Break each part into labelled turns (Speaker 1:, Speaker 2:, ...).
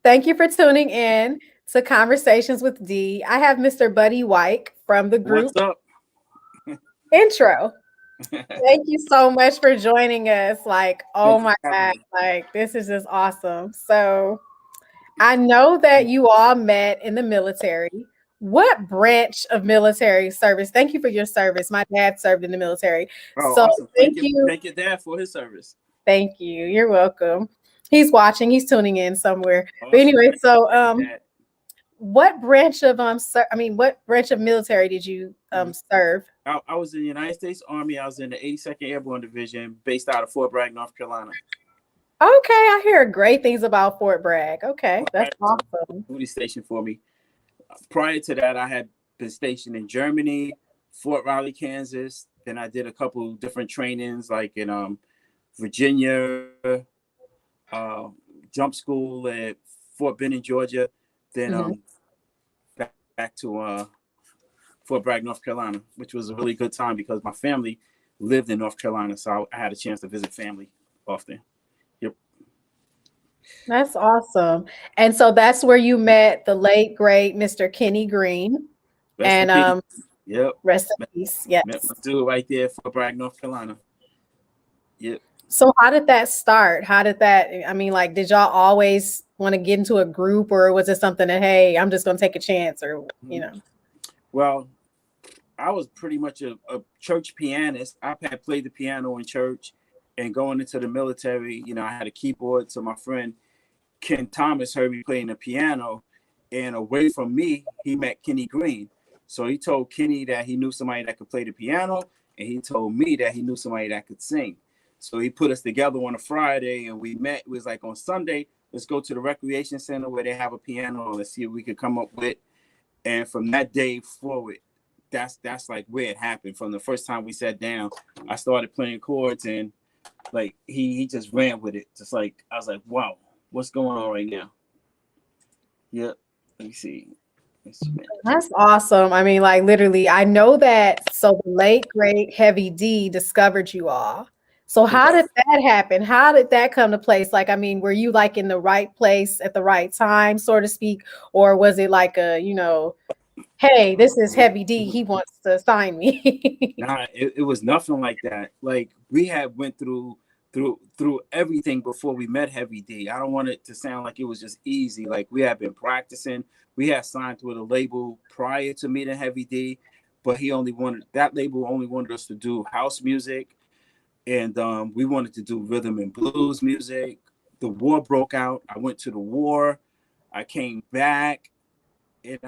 Speaker 1: Thank you for tuning in to Conversations with Dee. I have Mr. Buddy Wike from the
Speaker 2: What's
Speaker 1: group
Speaker 2: up?
Speaker 1: Intro. Thank you so much for joining us. Like, oh
Speaker 2: Thank you
Speaker 1: my
Speaker 2: for having
Speaker 1: God,
Speaker 2: me.
Speaker 1: like this is just awesome. So I know that you all met in the military. What branch of military service? Thank you for your service. My dad served in the military.
Speaker 2: Oh,
Speaker 1: So
Speaker 2: awesome.
Speaker 1: thank you.
Speaker 2: Thank your dad for his service.
Speaker 1: Thank you. You're welcome. He's watching, he's tuning in somewhere. But
Speaker 2: Awesome.
Speaker 1: anyway, so
Speaker 2: Thank your dad.
Speaker 1: what branch of what branch of military did you
Speaker 2: Mhm.
Speaker 1: serve?
Speaker 2: I was in the United States Army. I was in the 82nd Airborne Division based out of Fort Bragg, North Carolina.
Speaker 1: Okay, I hear great things about Fort Bragg. Okay,
Speaker 2: Fort
Speaker 1: that's
Speaker 2: Bragg was a
Speaker 1: awesome.
Speaker 2: duty station for me. Prior to that, I had been stationed in Germany, Fort Riley, Kansas. Then I did a couple different trainings like in Virginia, uh, jump school at Fort Benning, Georgia. Then
Speaker 1: Mhm.
Speaker 2: back to Fort Bragg, North Carolina, which was a really good time because my family lived in North Carolina, so I had a chance to visit family often. Yep.
Speaker 1: That's awesome. And so that's where you met the late great Mr. Kenny Green.
Speaker 2: Rest in
Speaker 1: And
Speaker 2: peace. Yep.
Speaker 1: rest
Speaker 2: Met,
Speaker 1: in peace.
Speaker 2: met my
Speaker 1: Yes.
Speaker 2: dude right there, Fort Bragg, North Carolina. Yep.
Speaker 1: So how did that start? How did that, I mean, like, did y'all always want to get into a group, or was it something that, hey, I'm just gonna take a chance, or you
Speaker 2: Mhm.
Speaker 1: know?
Speaker 2: Well, I was pretty much a church pianist. I had played the piano in church, and going into the military, I had a keyboard. So my friend Ken Thomas heard me playing the piano, and away from me, he met Kenny Green. So he told Kenny that he knew somebody that could play the piano, and he told me that he knew somebody that could sing. So he put us together on a Friday, and we met. It was like on Sunday, let's go to the recreation center where they have a piano, and let's see what we could come up with. And from that day forward, that's like where it happened. From the first time we sat down, I started playing chords, and like he just ran with it. Just like I was like, wow, what's going on right now? Yep. Let me see.
Speaker 1: That's awesome. I mean, like literally, I know that. So the late great Heavy D discovered you all. So how
Speaker 2: Yeah.
Speaker 1: did that happen? How did that come to place? Like, I mean, were you like in the right place at the right time, so to speak, or was it like a, hey, this is Heavy D, he wants to sign me?
Speaker 2: Nah, it was nothing like that. Like we had went through everything before we met Heavy D. I don't want it to sound like it was just easy. Like we had been practicing. We had signed with a label prior to meeting Heavy D, but that label only wanted us to do house music, and we wanted to do rhythm and blues music. The war broke out. I went to the war. I came back, and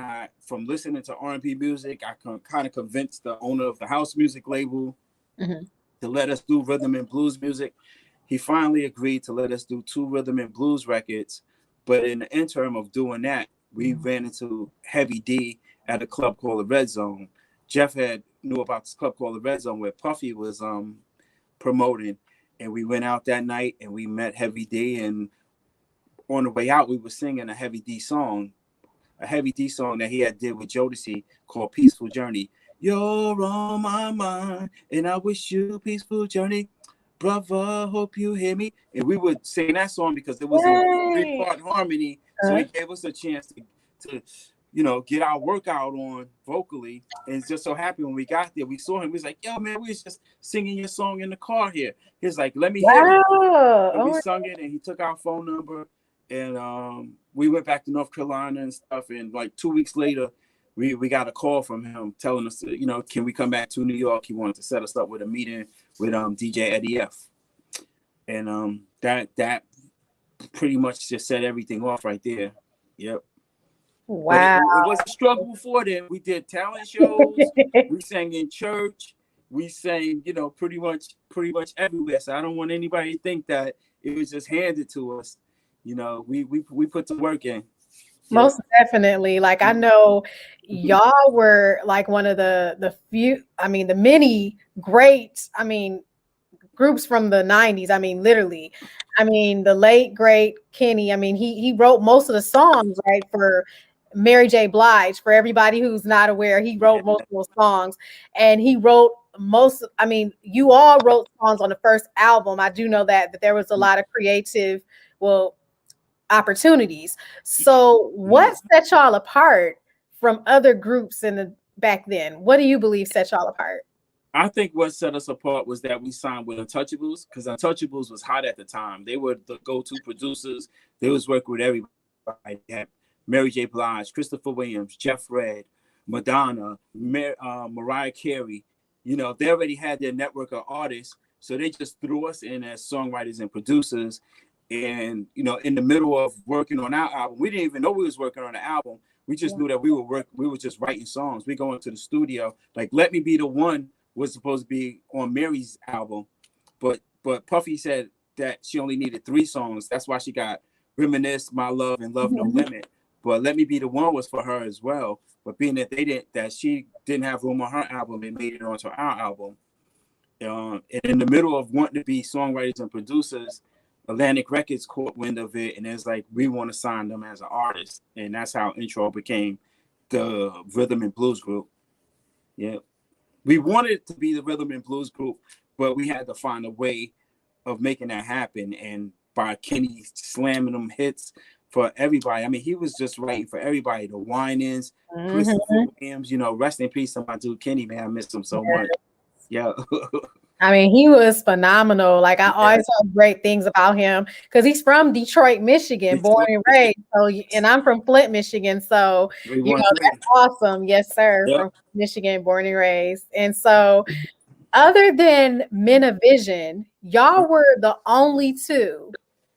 Speaker 2: from listening to R&B music, I kind of convinced the owner of the house music label
Speaker 1: Mhm.
Speaker 2: to let us do rhythm and blues music. He finally agreed to let us do two rhythm and blues records. But in the interim of doing that, we ran into Heavy D at a club called the Red Zone. Jeff had knew about this club called the Red Zone where Puffy was promoting, and we went out that night and we met Heavy D. And on the way out, we were singing a Heavy D song that he had did with Jodeci called "Peaceful Journey." You're on my mind, and I wish you a peaceful journey, brother. Hope you hear me. And we would sing that song because it was in
Speaker 1: Yay.
Speaker 2: 3-part harmony, so he gave us a chance to get our workout on vocally. And it's just so happy when we got there, we saw him. We was like, "Yo, man, we was just singing your song in the car here." He was like, "Let me hear it."
Speaker 1: Wow.
Speaker 2: And
Speaker 1: Oh
Speaker 2: we
Speaker 1: my,
Speaker 2: sung it, and he took our phone number, and we went back to North Carolina and stuff. And like 2 weeks later, we got a call from him telling us, can we come back to New York? He wanted to set us up with a meeting with DJ Eddie F. And that pretty much just set everything off right there. Yep. But
Speaker 1: wow.
Speaker 2: it was a struggle before then. We did talent shows. We sang in church. We sang, pretty much everywhere. So I don't want anybody to think that it was just handed to us. We put the work in. Yep.
Speaker 1: Most definitely. Like I know y'all were like one of the few, I mean, the many great, I mean, groups from the 90s. I mean, literally. I mean, the late great Kenny, I mean, he wrote most of the songs, right, for Mary J. Blige. For everybody who's not aware, he
Speaker 2: Yeah.
Speaker 1: wrote most of those songs. And he wrote I mean, you all wrote songs on the first album. I do know that there was a lot of creative, well, opportunities. So what set y'all apart from other groups in the back then? What do you believe set y'all apart?
Speaker 2: I think what set us apart was that we signed with Untouchables, because Untouchables was hot at the time. They were the go-to producers. They was working with everybody. They had Mary J. Blige, Christopher Williams, Jeff Redd, Madonna, Mariah Carey. You know, they already had their network of artists, so they just threw us in as songwriters and producers. And you know, in the middle of working on our album, we didn't even know we was working on an album. We just knew that we were just writing songs. We go into the studio, like "Let Me Be the One" was supposed to be on Mary's album, but Puffy said that she only needed 3 songs. That's why she got "Reminisce," "My Love," and "Love No Limit." But "Let Me Be the One" was for her as well. But being that she didn't have room on her album, it made it onto our album. And in the middle of wanting to be songwriters and producers, Atlantic Records caught wind of it, and it's like, we want to sign them as an artist, and that's how Intro became the rhythm and blues group. Yeah, we wanted to be the rhythm and blues group, but we had to find a way of making that happen. And by Kenny slamming them hits for everybody, I mean, he was just writing for everybody. The Winans, Christopher Williams, you know, rest in peace to my dude Kenny, man. I miss him so much. Yeah.
Speaker 1: I mean, he was phenomenal. Like, I always heard great things about him because he's from Detroit, Michigan, born and raised. So, and I'm from Flint, Michigan. So, you know, that's awesome. Yes, sir. Yep. From Michigan, born and raised. And so, other than Men of Vision, y'all were the only 2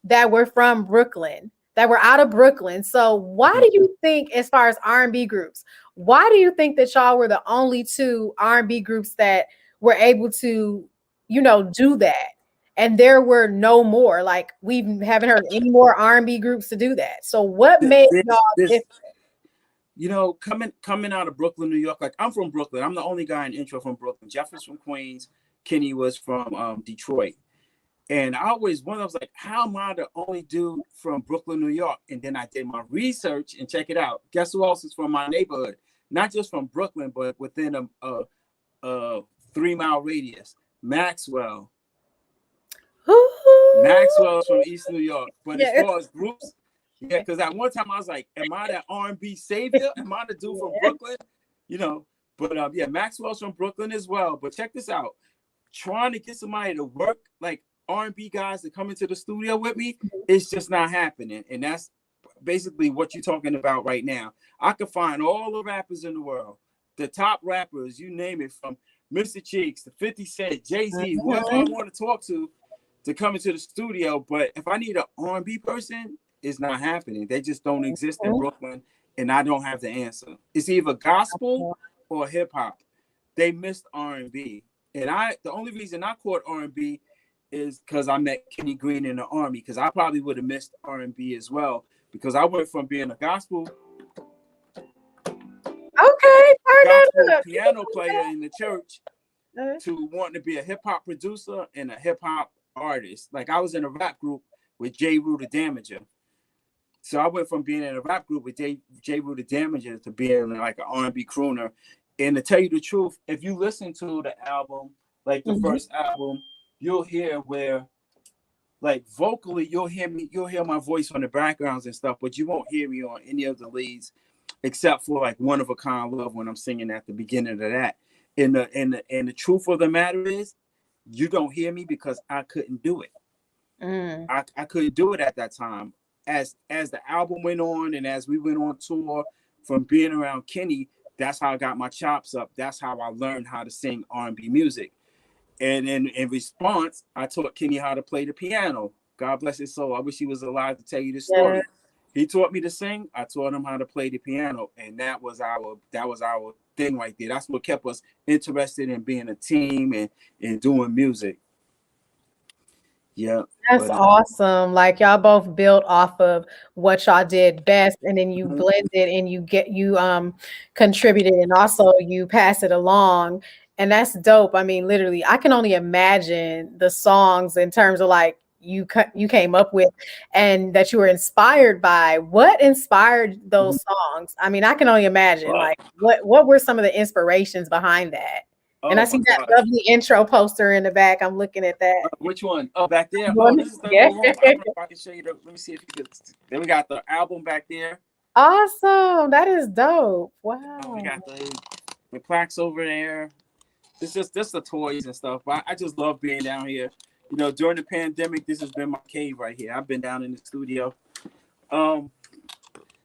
Speaker 1: that were from Brooklyn, that were out of Brooklyn. So, why do you think, as far as R&B groups, why do you think that y'all were the only 2 R&B groups that were able to, you know, do that? And there were no more. Like, we haven't heard any more R&B groups to do that. So what made y'all different?
Speaker 2: You know, coming out of Brooklyn, New York, like, I'm from Brooklyn. I'm the only guy in Intro from Brooklyn. Jeff is from Queens. Kenny was from Detroit. And I always wondered, I was like, how am I the only dude from Brooklyn, New York? And then I did my research and check it out. Guess who else is from my neighborhood? Not just from Brooklyn, but within a 3-mile radius. Maxwell. Maxwell's from East New York. But as far as groups, yeah, because at one time I was like, am I that R&B savior? Am I the dude from Brooklyn? You know, but yeah, Maxwell's from Brooklyn as well. But check this out. Trying to get somebody to work, like R&B guys to come into the studio with me, it's just not happening. And that's basically what you're talking about right now. I could find all the rappers in the world, the top rappers, you name it, from Mr. Cheeks to 50 Cent, Jay-Z, whoever I want to talk to come into the studio. But if I need an R&B person, it's not happening. They just don't exist in Brooklyn, and I don't have the answer. It's either gospel or hip hop. They missed R&B, and the only reason I caught R&B is because I met Kenny Green in the Army. Because I probably would have missed R&B as well, because I went from being a gospel piano player in the church to wanting to be a hip hop producer and a hip hop artist. Like, I was in a rap group with J. Rue the Damager. So I went from being in a rap group with J. Rue the Damager to being like an R&B crooner. And to tell you the truth, if you listen to the album, like the first album, you'll hear where, like, vocally, you'll hear my voice on the backgrounds and stuff, but you won't hear me on any of the leads, except for like One of a Kind Love when I'm singing at the beginning of that. And the truth of the matter is, you don't hear me because I couldn't do it. I couldn't do it at that time. As the album went on and as we went on tour, from being around Kenny, that's how I got my chops up. That's how I learned how to sing R&B music. And in response, I taught Kenny how to play the piano. God bless his soul. I wish he was alive to tell you this story. Yeah. He taught me to sing. I taught him how to play the piano, and that was our thing right there. That's what kept us interested in being a team and doing music. Yeah,
Speaker 1: that's awesome. Like, y'all both built off of what y'all did best, and then you blended and you contributed, and also you pass it along. And that's dope. I mean, literally, I can only imagine the songs in terms of like you came up with and that you were inspired by. What inspired those songs? I mean, I can only imagine. Like, what were some of the inspirations behind that? And I
Speaker 2: Oh my
Speaker 1: see that
Speaker 2: gosh.
Speaker 1: lovely intro poster in the back. I'm looking at that.
Speaker 2: Which one? Oh, back there. Oh,
Speaker 1: One-
Speaker 2: this is the
Speaker 1: Yeah.
Speaker 2: whole room. I don't know if I can show you. Let me see if you could. Then we got the album back there.
Speaker 1: Awesome. That is dope.
Speaker 2: We
Speaker 1: Wow.
Speaker 2: got the plaques over there. It's just the toys and stuff. But I just love being down here. You know, during the pandemic, this has been my cave right here. I've been down in the studio. Um,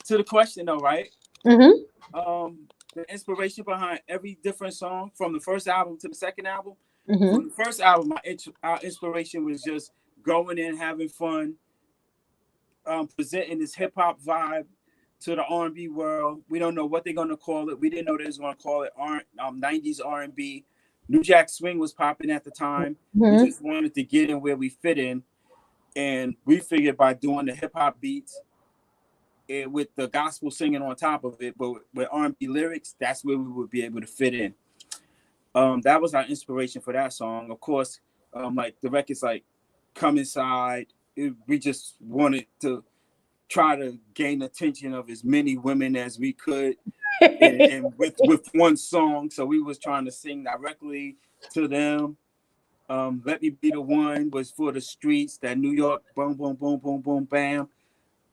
Speaker 2: to the question though, right?
Speaker 1: Mm-hmm.
Speaker 2: The inspiration behind every different song from the first album to the second album.
Speaker 1: Mm-hmm.
Speaker 2: From the first album, our inspiration was just going in, having fun, presenting this hip hop vibe to the R&B world. We don't know what they're gonna call it. We didn't know they was gonna call it 90s R&B. New Jack Swing was popping at the time. We
Speaker 1: Mm-hmm.
Speaker 2: just wanted to get in where we fit in, and we figured by doing the hip hop beats and with the gospel singing on top of it, but with R&B lyrics, that's where we would be able to fit in. That was our inspiration for that song. Of course, like the record's like Come Inside. We just wanted to try to gain attention of as many women as we could, and with one song. So we was trying to sing directly to them. Let Me Be the One was for the streets, that New York boom, boom, boom, boom, boom, bam.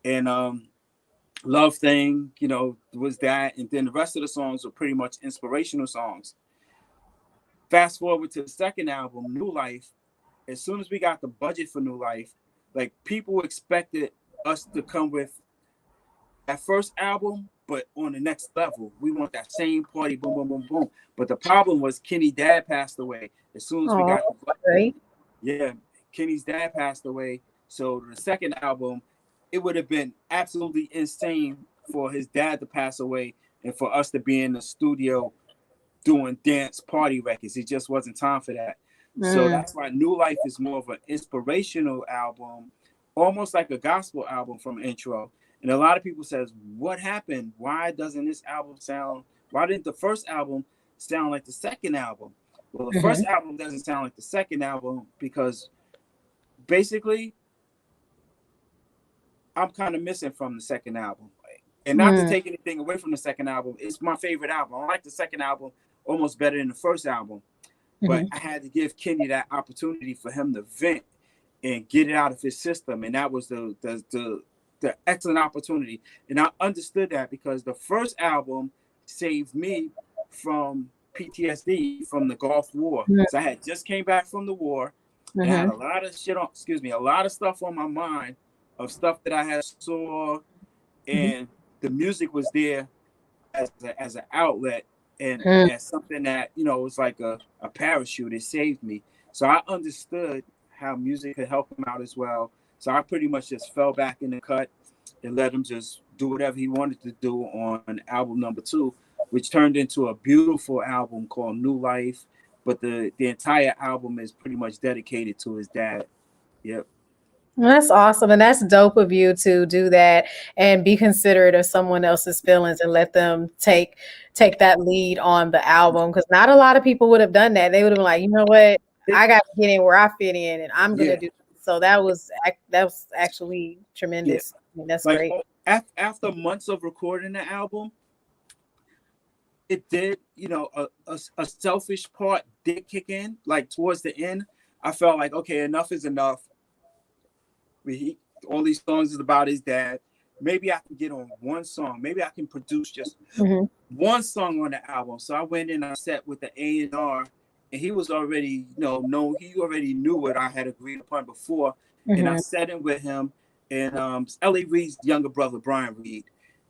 Speaker 2: And Love Thing, you know, was that. And then the rest of the songs were pretty much inspirational songs. Fast forward to the second album, New Life. As soon as we got the budget for New Life, like people expected us to come with that first album, but on the next level. We want that same party, boom, boom, boom, boom. But the problem was Kenny's dad passed away. As soon as we
Speaker 1: Oh,
Speaker 2: got the budget,
Speaker 1: great.
Speaker 2: yeah, Kenny's dad passed away. So the second album, it would have been absolutely insane for his dad to pass away and for us to be in the studio doing dance party records. It just wasn't time for that. So that's why New Life is more of an inspirational album, almost like a gospel album from intro. And a lot of people says, what happened? Why didn't the first album sound like the second album? Well, the first album doesn't sound like the second album because basically I'm kind of missing from the second album. And not to take anything away from the second album, it's my favorite album. I like the second album almost better than the first album. But I had to give Kenny that opportunity for him to vent and get it out of his system. And that was the excellent opportunity. And I understood that because the first album saved me from PTSD from the Gulf War. So I had just came back from the war and I had a lot of a lot of stuff on my mind of stuff that I had saw, and the music was there as an outlet and as something that, you know, was like a parachute. It saved me. So I understood how music could help him out as well. So I pretty much just fell back in the cut and let him just do whatever he wanted to do on album number 2, which turned into a beautiful album called New Life. But the entire album is pretty much dedicated to his dad. Yep.
Speaker 1: That's awesome. And that's dope of you to do that and be considerate of someone else's feelings and let them take that lead on the album. Because not a lot of people would have done that. They would have been like, you know what? I got to get in where I fit in and I'm going to do this. So that was actually tremendous. I mean, that's
Speaker 2: like,
Speaker 1: great.
Speaker 2: After months of recording the album, it did, you know, a selfish part did kick in. Like towards the end, I felt like, okay, enough is enough. All these songs is about his dad. Maybe I can get on one song. Maybe I can produce just one song on the album. So I went in and I sat with the A&R, and he was already, he already knew what I had agreed upon before. And I sat in with him and L.A. Reid's younger brother, Brian Reid.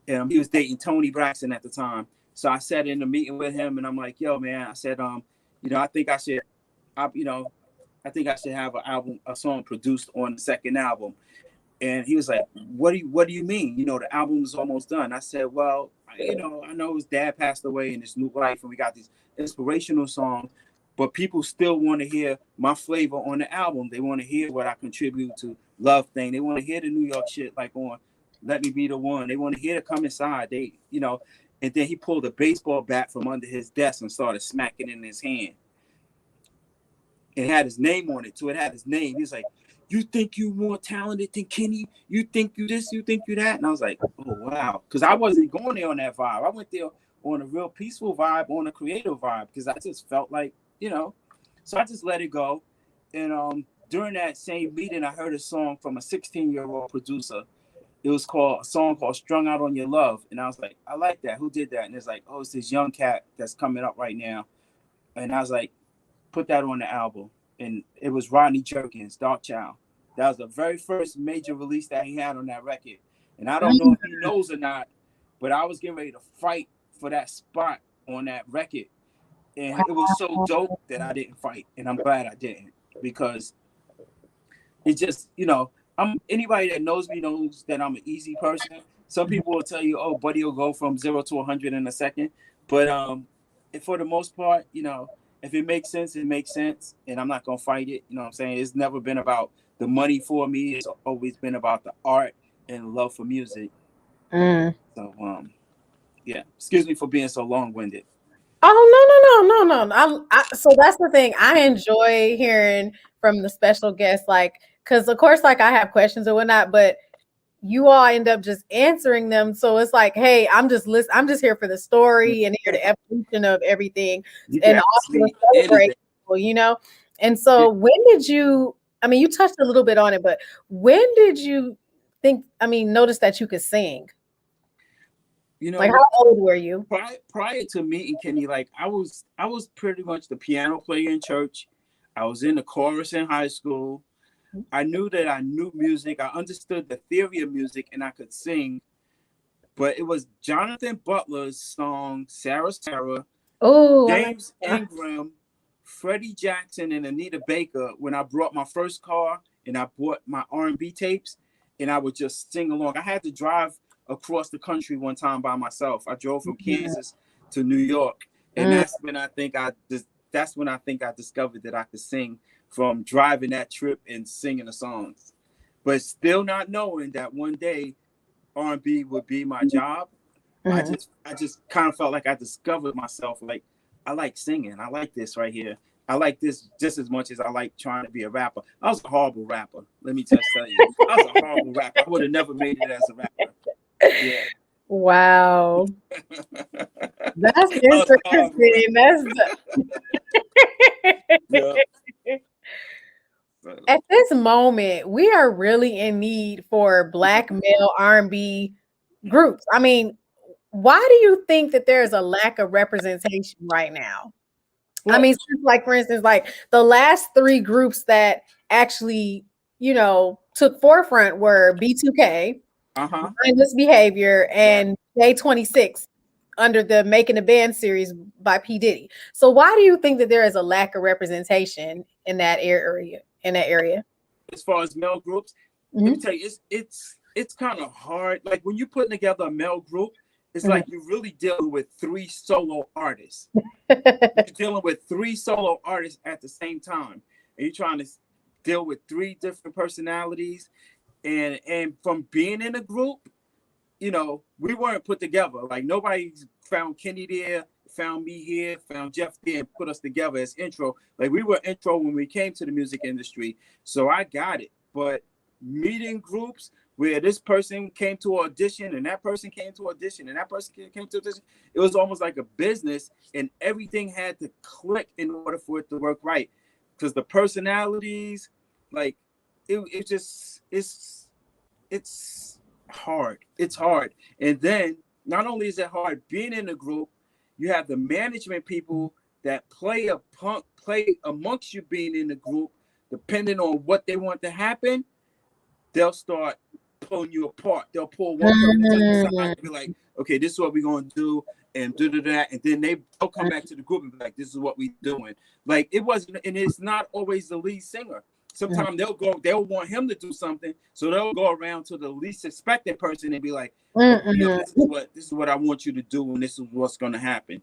Speaker 2: He was dating Tony Braxton at the time. So I sat in a meeting with him and I'm like, yo, man, I said, I think I should have a song produced on the second album. And he was like, what do you mean? You know, the album is almost done. I said, well, I know his dad passed away in this New Life and we got these inspirational songs, but people still want to hear my flavor on the album. They want to hear what I contribute to Love Thing. They want to hear the New York shit like on Let Me Be the One. They want to hear the Come Inside. And then he pulled a baseball bat from under his desk and started smacking it in his hand. It had his name on it too. It had his name. He's like, you think you more talented than Kenny? You think you this, you think you that? And I was like, oh, wow. Because I wasn't going there on that vibe. I went there on a real peaceful vibe, on a creative vibe, because I just felt like, so I just let it go. And during that same meeting, I heard a song from a 16-year-old producer. It was a song called Strung Out on Your Love. And I was like, I like that. Who did that? And it's like, oh, it's this young cat that's coming up right now. And I was like, put that on the album. And it was Rodney Jerkins, Dark Child. That was the very first major release that he had on that record. And I don't know if he knows or not, but I was getting ready to fight for that spot on that record. And it was so dope that I didn't fight. And I'm glad I didn't, because it just, anybody that knows me knows that I'm an easy person. Some people will tell you, oh, Buddy will go from 0 to 100 in a second. But for the most part, if it makes sense, it makes sense. And I'm not going to fight it. You know what I'm saying? It's never been about the money for me. It's always been about the art and love for music. So, yeah. Excuse me for being so long-winded.
Speaker 1: Oh, no. So that's the thing. I enjoy hearing from the special guests, like, because of course, like, I have questions or whatnot, but you all end up just answering them. So it's like, hey, I'm just here for the story and hear the evolution of everything, and also celebrate people, And so when did you, you touched a little bit on it, but when did you notice that you could sing? Like, how old were you?
Speaker 2: Prior to meeting Kenny, like, I was pretty much the piano player in church. I was in the chorus in high school. I knew that I knew music. I understood the theory of music, and I could sing. But it was Jonathan Butler's song, Sarah, James Ingram, Freddie Jackson, and Anita Baker when I brought my first car and I bought my R&B tapes, and I would just sing along. I had to drive across the country one time by myself. I drove from Kansas to New York, and that's when I think I discovered that I could sing, from driving that trip and singing the songs, but still not knowing that one day R&B would be my job. I just kind of felt like I discovered myself. Like, I like singing. I like this right here. I like this just as much as I like trying to be a rapper. I was a horrible rapper. Let me just tell you, I was a horrible rapper. I would have never made it as a rapper. Yeah.
Speaker 1: Wow. That's interesting. At this moment, we are really in need for Black male R&B groups. Why do you think that there's a lack of representation right now? Well, like, for instance, like the last 3 groups that actually, took forefront were B2K, Mindless Behavior, and J26 under the Making a Band series by P. Diddy. So why do you think that there is a lack of representation in that area?
Speaker 2: As far as male groups, let me tell you, it's kind of hard. Like, when you're putting together a male group, it's like you're really dealing with 3 solo artists. You're dealing with 3 solo artists at the same time, and you're trying to deal with 3 different personalities. And from being in a group, we weren't put together. Like, nobody found Kenny there, found me here, found Jeff there, and put us together as intro. Like, we were intro when we came to the music industry. So I got it. But meeting groups where this person came to audition and that person came to audition and that person came to audition, it was almost like a business, and everything had to click in order for it to work right. Because the personalities, like, it's hard. It's hard. And then not only is it hard being in a group, you have the management people that play amongst you being in the group. Depending on what they want to happen, they'll start pulling you apart. They'll pull one person aside and be like, okay, this is what we're going to do, and da-da-da. And then they'll come back to the group and be like, this is what we're doing. Like, it wasn't, and it's not always the lead singer. Sometimes they'll want him to do something, so they'll go around to the least expected person and be like, this is what I want you to do, and this is what's going to happen.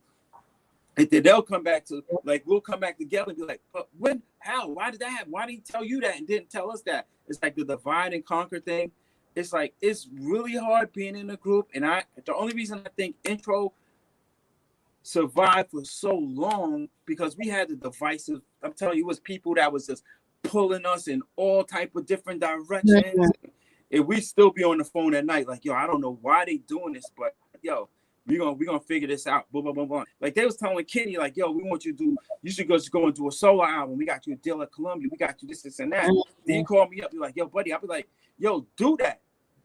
Speaker 2: And then they'll come back to, like, we'll come back together and be like, when, how, why did that happen? Why did he tell you that and didn't tell us that? It's like the divide and conquer thing. It's like, it's really hard being in a group. And the only reason I think intro survived for so long, because we had the divisive, I'm telling you, it was people that was just pulling us in all type of different directions. And we still be on the phone at night like, yo, I don't know why they doing this, but yo, we gonna figure this out. Blah, blah, blah, blah. Like they was telling Kenny, like, yo, we want you to do, you should just go and do a solo album. We got you a deal at Columbia. We got you this, and that. Then you call me up, you're like, yo, buddy. I'll be like, yo, do that.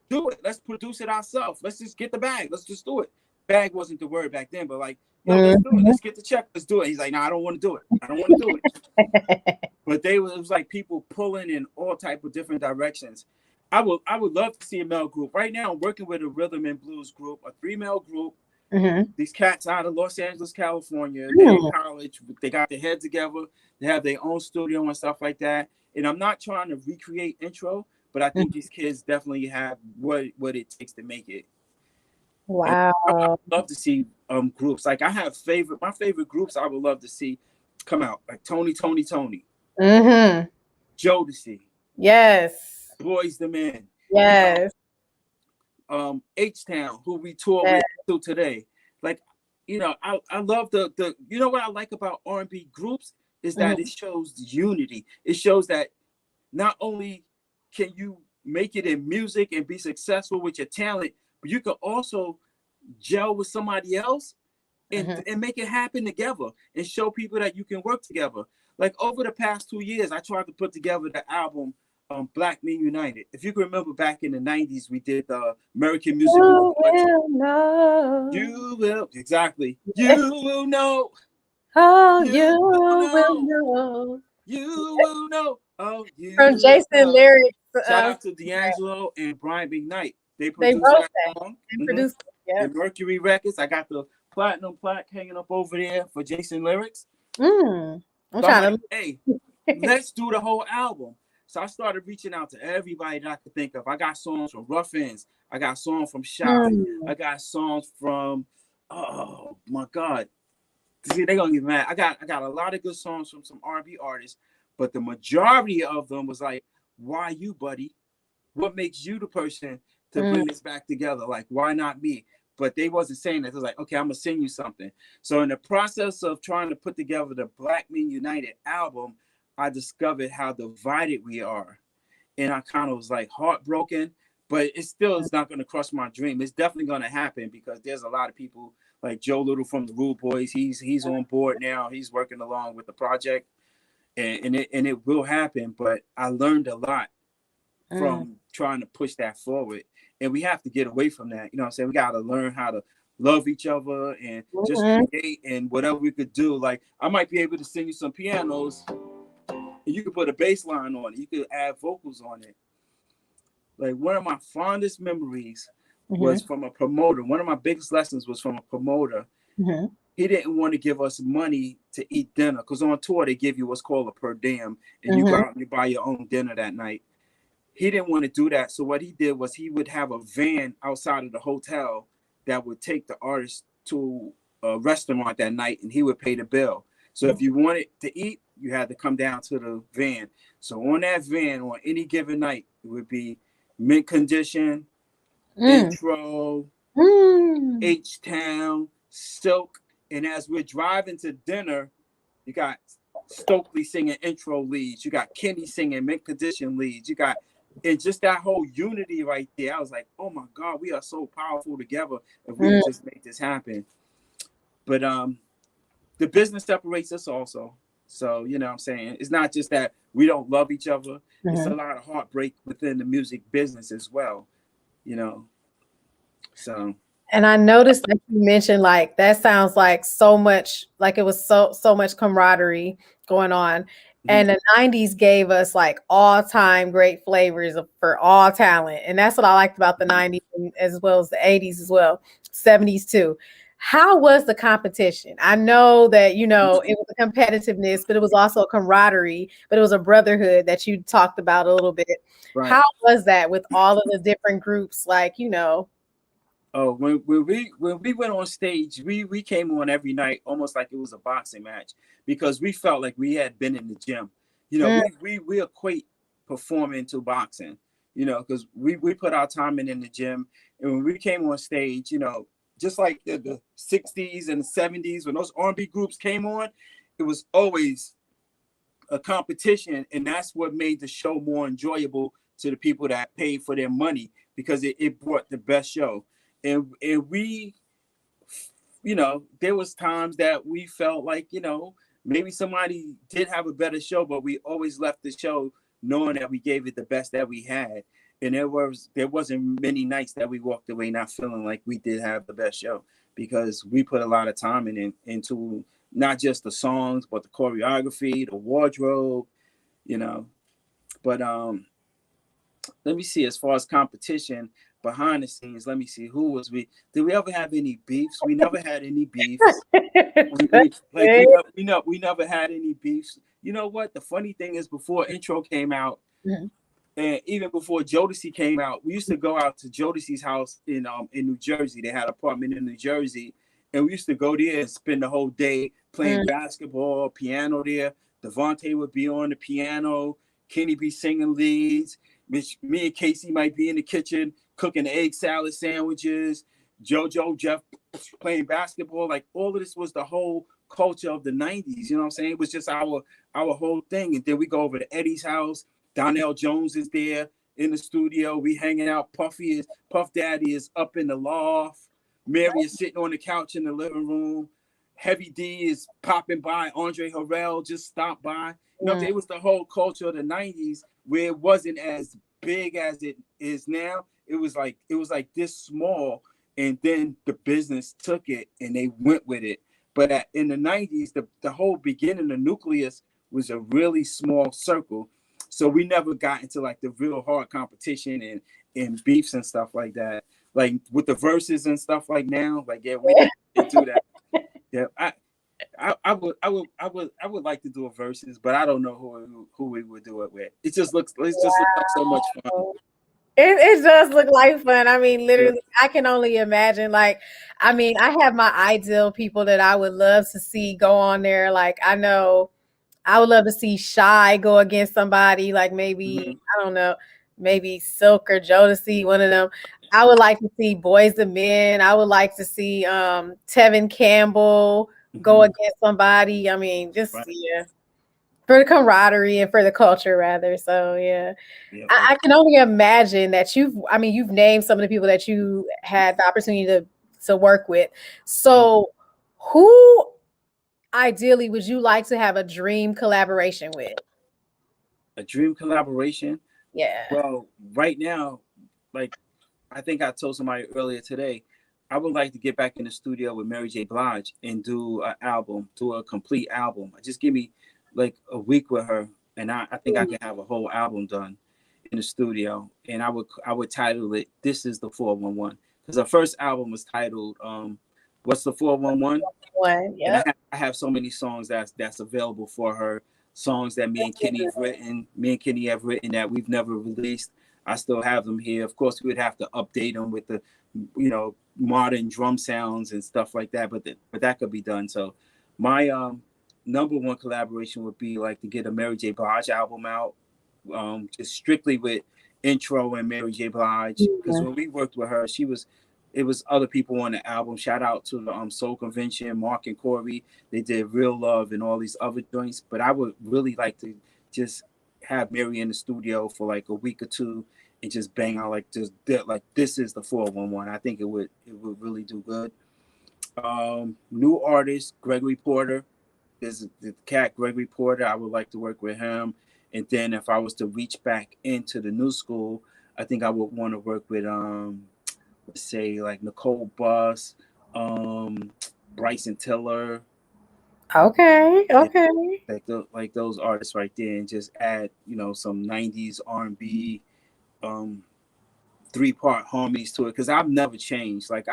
Speaker 2: Do it. Let's produce it ourselves. Let's just get the bag. Let's just do it. Bag wasn't the word back then, but like, yo, let's do it. Let's get the check. Let's do it. He's like, no, I don't want to do it. I don't want to do it. But it was like people pulling in all type of different directions. I would love to see a male group. Right now, I'm working with a rhythm and blues group, a 3-male group. These cats out of Los Angeles, California. They're in college. They got their heads together. They have their own studio and stuff like that. And I'm not trying to recreate intro, but I think these kids definitely have what it takes to make it.
Speaker 1: Wow.
Speaker 2: I would love to see groups. Like I have my favorite groups I would love to see come out. Like Tony. Jodeci.
Speaker 1: Yes.
Speaker 2: Boys the Men.
Speaker 1: Yes.
Speaker 2: H-Town, who we tour with till today. Like, you know, I love the you know what I like about R&B groups is that it shows unity. It shows that not only can you make it in music and be successful with your talent, but you can also gel with somebody else and make it happen together and show people that you can work together. Like over the past 2 years, I tried to put together the album Black Men United. If you can remember back in the 90s, we did the American Music.
Speaker 1: You will know.
Speaker 2: You will, exactly. You will know.
Speaker 1: Oh, you will know.
Speaker 2: You will know. Oh, you
Speaker 1: From Jason lyrics.
Speaker 2: Shout out to D'Angelo and Brian McKnight. They
Speaker 1: They
Speaker 2: produced
Speaker 1: wrote
Speaker 2: that
Speaker 1: that.
Speaker 2: song.
Speaker 1: They produced it.
Speaker 2: The Mercury Records. I got the platinum plaque hanging up over there for Jason lyrics.
Speaker 1: I'm
Speaker 2: so
Speaker 1: trying
Speaker 2: like, hey, let's do the whole album. So I started reaching out to everybody that I could think of. I got songs from Rough Ends. I got songs from Shy. I got songs from, oh my God. See, they're gonna get mad. I got a lot of good songs from some R&B artists, but the majority of them was like, why you, buddy? What makes you the person to bring this back together? Like, why not me? But they wasn't saying that. It was like, okay, I'm gonna send you something. So in the process of trying to put together the Black Men United album, I discovered how divided we are. And I kind of was like heartbroken, but it still is not going to crush my dream. It's definitely going to happen because there's a lot of people like Joe Little from the Rude Boys. He's on board now. He's working along with the project and it will happen. But I learned a lot from trying to push that forward. And we have to get away from that. You know what I'm saying? We got to learn how to love each other and just create and whatever we could do. Like I might be able to sing you some pianos. You could put a bass line on it. You could add vocals on it. Like one of my fondest memories was from a promoter. One of my biggest lessons was from a promoter. He didn't want to give us money to eat dinner because on tour they give you what's called a per diem, and you go out and you buy your own dinner that night. He didn't want to do that. So what he did was he would have a van outside of the hotel that would take the artist to a restaurant that night, and he would pay the bill. So if you wanted to eat, you had to come down to the van. So on that van, on any given night, it would be Mint Condition, Intro, H-Town, Silk. And as we're driving to dinner, you got Stokely singing intro leads. You got Kenny singing Mint Condition leads. You got, and just that whole unity right there. I was like, oh my God, we are so powerful together if we just make this happen. But the business separates us also. So, you know what I'm saying? It's not just that we don't love each other. It's a lot of heartbreak within the music business as well, you know? So.
Speaker 1: And I noticed that you mentioned like, that sounds like so much, like it was so much camaraderie going on. And the 90s gave us like all-time great flavors for all talent. And that's what I liked about the 90s as well as the 80s as well, 70s too. How was the competition? I know that, you know, it was a competitiveness, but it was also a camaraderie, but it was a brotherhood that you talked about a little bit. Right. How was that with all of the different groups? Like, you know.
Speaker 2: Oh, when we went on stage, we came on every night almost like it was a boxing match because we felt like we had been in the gym. You know, we equate performing to boxing, you know, because we put our time in the gym. And when we came on stage, you know, just like the 60s and the 70s, when those R&B groups came on, it was always a competition. And that's what made the show more enjoyable to the people that paid for their money because it brought the best show. And we you know, there was times that we felt like, you know, maybe somebody did have a better show, but we always left the show knowing that we gave it the best that we had. And there wasn't many nights that we walked away not feeling like we did have the best show, because we put a lot of time into not just the songs, but the choreography, the wardrobe, you know. But let me see, as far as competition behind the scenes, let me see, who was we? Did we ever have any beefs? We never had any beefs. We never had any beefs. You know what? The funny thing is, before Intro came out,
Speaker 1: Mhm.
Speaker 2: and even before Jodeci came out, we used to go out to Jodeci's house in New Jersey. They had an apartment in New Jersey, and we used to go there and spend the whole day playing basketball, piano there. Devontae would be on the piano, Kenny be singing leads. Me and Casey might be in the kitchen cooking egg salad sandwiches. JoJo, Jeff playing basketball. Like, all of this was the whole culture of the 90s. You know what I'm saying? It was just our whole thing. And then we go over to Eddie's house. Donnell Jones is there in the studio. We hanging out. Puff Daddy is up in the loft. Mary is sitting on the couch in the living room. Heavy D is popping by. Andre Harrell just stopped by. You know, it was the whole culture of the 90s, where it wasn't as big as it is now. It was like this small, and then the business took it and they went with it. But in the 90s, the whole beginning, the nucleus was a really small circle. So we never got into like the real hard competition and beefs and stuff like that. Like with the verses and stuff like now, like, yeah, we didn't do that. Yeah, I would like to do a verses, but I don't know who we would do it with. It just looks like so much fun.
Speaker 1: It does look like fun. I mean,
Speaker 2: Yeah.
Speaker 1: literally, I can only imagine. Like, I mean, I have my ideal people that I would love to see go on there. Like, I know I would love to see Shy go against somebody, like maybe, I don't know, maybe Silk or Jodeci, one of them. I would like to see Boys the Men. I would like to see Tevin Campbell go against somebody. I mean, just
Speaker 2: Right.
Speaker 1: yeah, for the camaraderie and for the culture, rather. So yeah.
Speaker 2: Yeah.
Speaker 1: I can only imagine that you've named some of the people that you had the opportunity to work with. So who ideally would you like to have a dream collaboration with?
Speaker 2: A dream collaboration?
Speaker 1: Yeah.
Speaker 2: Well, right now, like, I think I told somebody earlier today, I would like to get back in the studio with Mary J. Blige and do a complete album. Just give me like a week with her, and I think I can have a whole album done in the studio. And I would title it "This Is the 411," because the first album was titled "What's the 411."
Speaker 1: One.
Speaker 2: And
Speaker 1: Yep.
Speaker 2: I have so many songs that's available for her. Songs that me and Kenny have written that we've never released. I still have them here. Of course, we would have to update them with the, you know, modern drum sounds and stuff like that. But that could be done. So, my number one collaboration would be like to get a Mary J. Blige album out, just strictly with Intro and Mary J. Blige. Because when we worked with her, it was other people on the album. Shout out to the Soul Convention, Mark and Corey. They did Real Love and all these other joints. But I would really like to just have Mary in the studio for like a week or two and just bang out like this is the 411. I think it would really do good. New artist Gregory Porter is the cat Gregory Porter. I would like to work with him. And then if I was to reach back into the new school, I think I would want to work with let's say like Nicole Buss, Bryson Tiller.
Speaker 1: Okay.
Speaker 2: Yeah,
Speaker 1: Okay.
Speaker 2: like those artists right there, and just add, you know, some 90s R&B 3-part harmonies to it, because I've never changed. Like,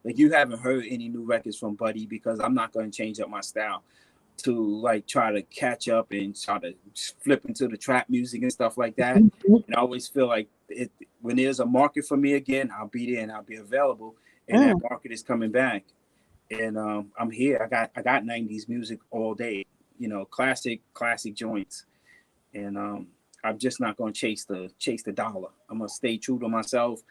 Speaker 2: you haven't heard any new records from Buddy, because I'm not going to change up my style to like try to catch up and try to flip into the trap music and stuff like that. And I always feel like when there's a market for me again, I'll be there and I'll be available, and that market is coming back. And I'm here. I got 90s music all day, you know, classic joints. And I'm just not going to chase the dollar. I'm going to stay true to myself,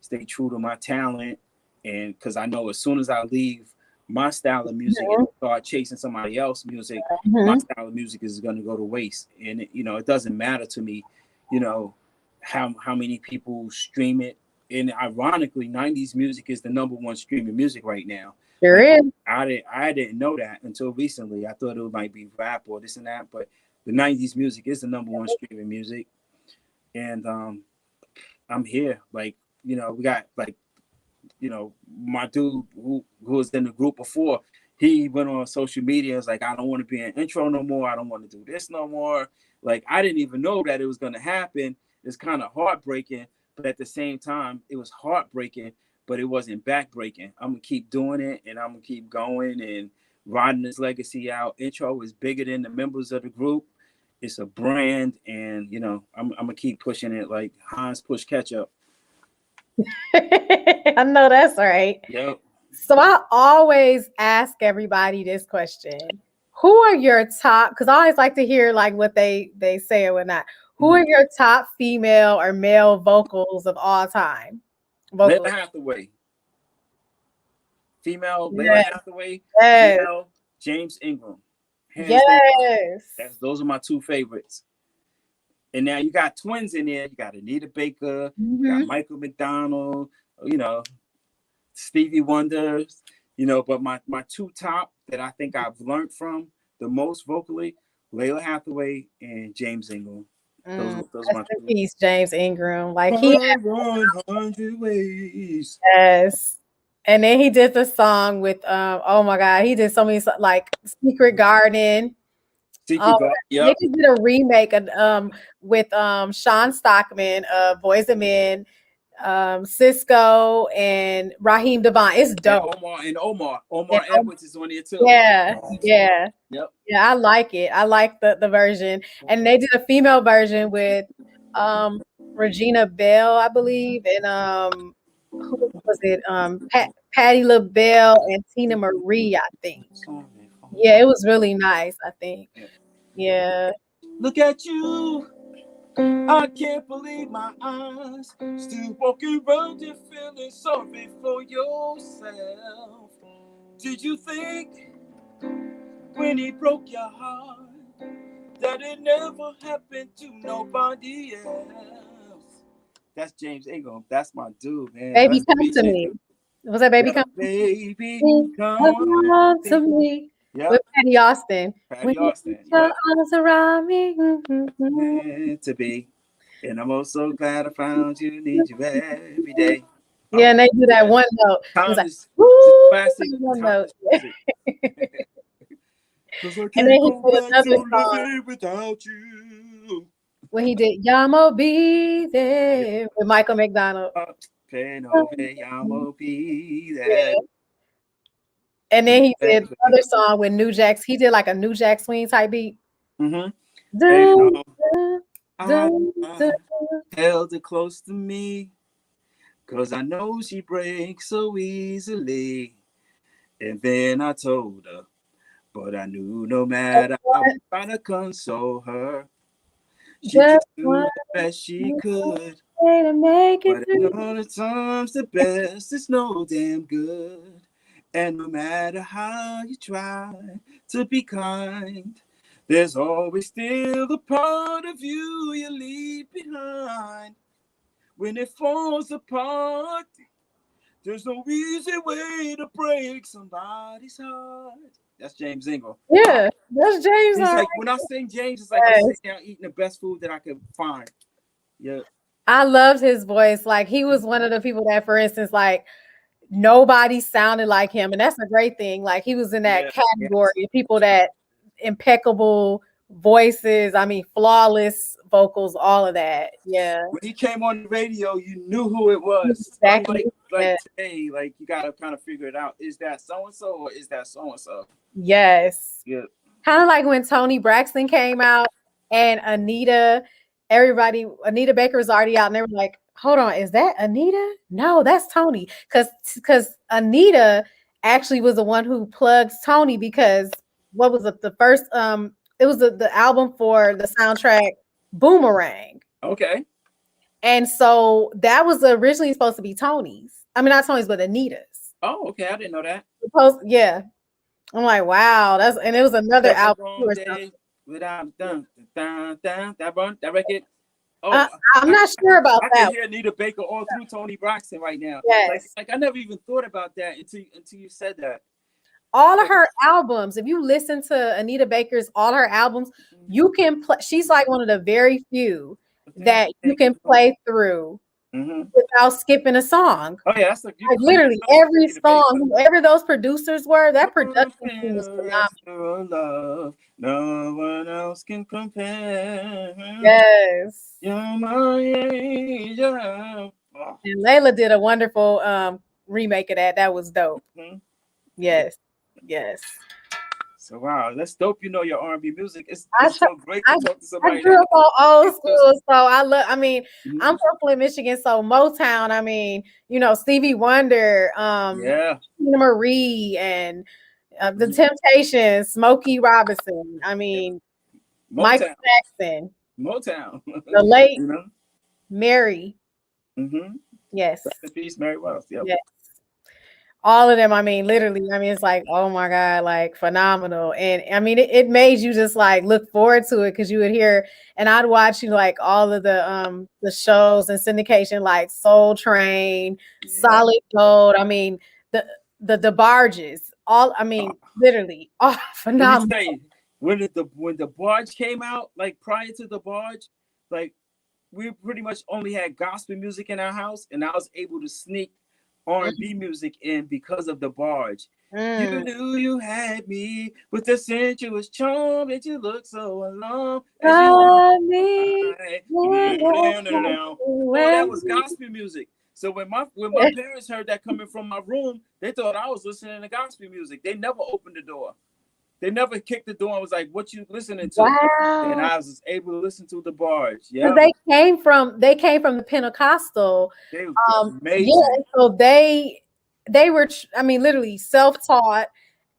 Speaker 2: stay true to my talent. And because I know as soon as I leave my style of music and start chasing somebody else's music, my style of music is going to go to waste. And, you know, it doesn't matter to me, you know, how many people stream it. And ironically, 90s music is the #1 streaming music right now.
Speaker 1: Sure
Speaker 2: And
Speaker 1: is.
Speaker 2: I didn't know that until recently. I thought it might be rap or this and that, but the 90s music is the #1 streaming music. And I'm here. Like, we got like, my dude who was in the group before, he went on social media and was like, I don't want to be an intro no more. I don't want to do this no more. Like, I didn't even know that it was going to happen. It's kind of heartbreaking, but at the same time, it was heartbreaking, but it wasn't backbreaking. I'm going to keep doing it, and I'm going to keep going and riding this legacy out. Intro is bigger than the members of the group. It's a brand, and, I'm going to keep pushing it like Heinz push ketchup.
Speaker 1: I know that's right.
Speaker 2: Yep.
Speaker 1: So I always ask everybody this question. Who are your top, because I always like to hear like what they say or whatnot. Who are your top female or male vocals of all time?
Speaker 2: Layla Hathaway. Female,
Speaker 1: yes.
Speaker 2: Layla Hathaway.
Speaker 1: Yes.
Speaker 2: Male, James Ingram.
Speaker 1: Hands
Speaker 2: down. Those are my two favorites. And now you got twins in there. You got Anita Baker, you got Michael McDonald, Stevie Wonder, but my two top that I think I've learned from the most vocally, Layla Hathaway and James Ingram. Those are my two.
Speaker 1: He's James Ingram. Like he had
Speaker 2: 100 ways.
Speaker 1: Yes. And then he did the song with oh my God, he did so many like Secret Garden.
Speaker 2: Garden, yep.
Speaker 1: They did a remake with Sean Stockman of Boys and Men, Cisco and Raheem Devon. It's dope.
Speaker 2: And Omar Edwards is on there too.
Speaker 1: Yeah.
Speaker 2: Yep.
Speaker 1: Yeah, I like it. I like the version. And they did a female version with Regina Bell, I believe, and who was it? Patti LaBelle and Tina Marie, I think. Yeah, it was really nice, I think. Yeah.
Speaker 2: Look at you. I can't believe my eyes. Still walking around and feeling sorry for yourself. Did you think when he broke your heart that it never happened to nobody else? That's James Ingram. That's my dude, man.
Speaker 1: Baby, come to me. Was that Baby Come to Me?
Speaker 2: Baby, come
Speaker 1: to me.
Speaker 2: Yep.
Speaker 1: With Patty Austin.
Speaker 2: Patty Austin.
Speaker 1: Yep. Arms around me.
Speaker 2: Meant to be. And I'm also glad I found you. Need you every day.
Speaker 1: Yeah, and they do that one note.
Speaker 2: Classic.
Speaker 1: One note.
Speaker 2: And then he did another song without you.
Speaker 1: When he did Yamo Be There with Michael McDonald.
Speaker 2: Yamo Be There.
Speaker 1: And then he did another song with New Jack. He did like a New Jack Swing type beat.
Speaker 2: Held her close to me, 'cause I know she breaks so easily. And then I told her, but I knew no matter how I trying to console her, she just do the best she could.
Speaker 1: To make it
Speaker 2: but all the times the best is no damn good. And no matter how you try to be kind, there's always still a part of you you leave behind. When it falls apart, there's no easy way to break somebody's heart. That's James Ingram.
Speaker 1: Yeah, that's James.
Speaker 2: He's like, when I sing James, it's like I'm sitting down eating the best food that I could find. Yeah.
Speaker 1: I loved his voice. Like he was one of the people that, for instance, like nobody sounded like him. And that's a great thing. Like he was in that category of people that impeccable voices. I mean, flawless vocals, all of that. Yeah.
Speaker 2: When he came on the radio, you knew who it was.
Speaker 1: Exactly.
Speaker 2: Like today, like you gotta kind of figure it out. Is that so-and-so or is that so-and-so?
Speaker 1: Yes.
Speaker 2: Yeah.
Speaker 1: Kind of like when Toni Braxton came out and Anita Baker was already out and they were like, hold on, is that Anita? No, that's Toni. Because Anita actually was the one who plugged Toni, because what was it? The first it was the album for the soundtrack Boomerang.
Speaker 2: Okay.
Speaker 1: And so that was originally supposed to be Toni's. I mean, not Toni's, but Anita's.
Speaker 2: Oh, okay. I didn't know that.
Speaker 1: Yeah. I'm like, wow, and it was another album.
Speaker 2: Without that record. Oh,
Speaker 1: I'm not sure about
Speaker 2: I
Speaker 1: that.
Speaker 2: can hear Anita Baker all through Tony Braxton right now.
Speaker 1: Yes.
Speaker 2: Like I never even thought about that until you said that.
Speaker 1: All of her albums, if you listen to Anita Baker's all her albums, you can play. She's like one of the very few that you can play through without skipping a song.
Speaker 2: Oh yeah, that's like you
Speaker 1: Like literally every song, whoever those producers were, that production team was phenomenal.
Speaker 2: Love, no one else can compare.
Speaker 1: Yes.
Speaker 2: You're my angel. Oh.
Speaker 1: And Layla did a wonderful remake of that. That was dope. Yes. Yes.
Speaker 2: So wow, that's dope. You know your R&B music. It's so great to talk to somebody.
Speaker 1: I grew up on old school, so I mean, I'm from Flint, Michigan, so Motown. I mean, you know, Stevie Wonder, Marie, and the Temptations, Smokey Robinson. I mean, Michael Jackson,
Speaker 2: Motown,
Speaker 1: the late Mary. Yes.
Speaker 2: Rest in peace, Mary Wells. Yep.
Speaker 1: Yes. All of them, I mean, literally, I mean, it's like, oh my God, like phenomenal. And I mean, it made you just like look forward to it because you would hear, and I'd watch you like all of the shows and syndication, like Soul Train, Solid Gold. I mean, the barges, all, I mean, literally, all phenomenal.
Speaker 2: Let me say, when the barge came out, like prior to the barge, like we pretty much only had gospel music in our house, and I was able to sneak R&B music in because of the barge. You knew you had me with the sensuous charm, and you look so alone. Oh, that was gospel music. So when my parents heard that coming from my room, they thought I was listening to gospel music. They never opened the door. They never kicked the door and was like, "What you listening to?"
Speaker 1: Wow.
Speaker 2: And I was able to listen to the barge. Yeah,
Speaker 1: they came from the Pentecostal.
Speaker 2: They were amazing.
Speaker 1: Yeah, so they were, I mean, literally self-taught,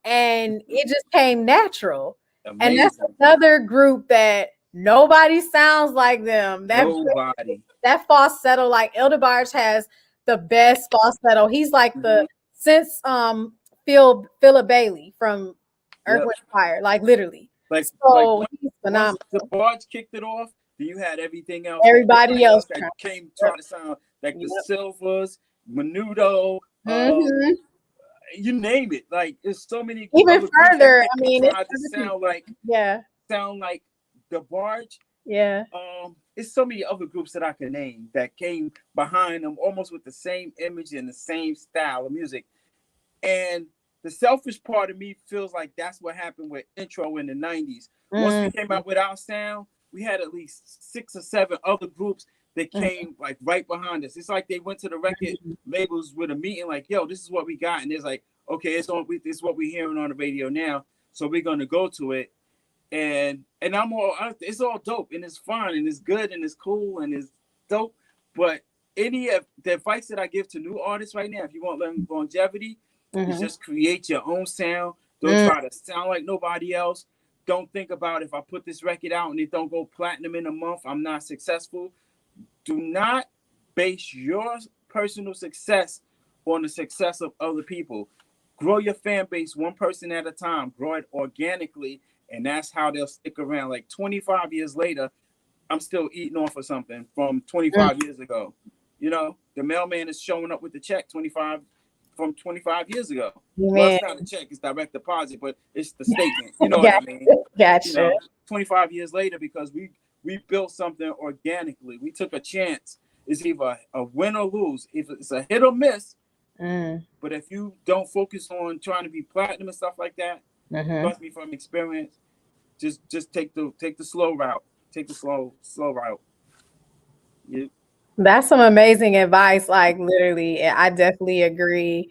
Speaker 1: and it just came natural. Amazing. And that's another group that nobody sounds like them.
Speaker 2: Nobody.
Speaker 1: That falsetto, like Elder Barge has the best falsetto. He's like since Philip Bailey from Earth, Wind & Fire, like literally.
Speaker 2: Like,
Speaker 1: so he's phenomenal.
Speaker 2: Once the Barge kicked it off, then you had everything else.
Speaker 1: Everybody else
Speaker 2: that came trying to sound like the Silvers, Menudo, you name it. Like there's so many.
Speaker 1: Even further, I mean,
Speaker 2: it's sound like the Barge.
Speaker 1: Yeah.
Speaker 2: It's so many other groups that I can name that came behind them, almost with the same image and the same style of music, and the selfish part of me feels like that's what happened with Intro in the 90s. Once we came out with our sound, we had at least 6 or 7 other groups that came like right behind us. It's like they went to the record labels with a meeting like, yo, this is what we got. And it's like, okay, it's what we're hearing on the radio now. So we're going to go to it. And it's all dope and it's fun and it's good and it's cool and it's dope. But any of the advice that I give to new artists right now, if you want longevity, is just create your own sound. Don't try to sound like nobody else. Don't think about if I put this record out and it don't go platinum in a month, I'm not successful. Do not base your personal success on the success of other people. Grow your fan base one person at a time. Grow it organically, and that's how they'll stick around. Like 25 years later, I'm still eating off of something from 25 years ago. You know, the mailman is showing up with the check 25 years ago. Well, it's not a check, it's direct deposit, but it's the statement. You know what I mean?
Speaker 1: Gotcha.
Speaker 2: You know, 25 years later, because we built something organically. We took a chance. It's either a win or lose. If it's a hit or miss, but if you don't focus on trying to be platinum and stuff like that, trust me from experience, just take the slow route. Take the slow route.
Speaker 1: That's some amazing advice. Like literally, I definitely agree.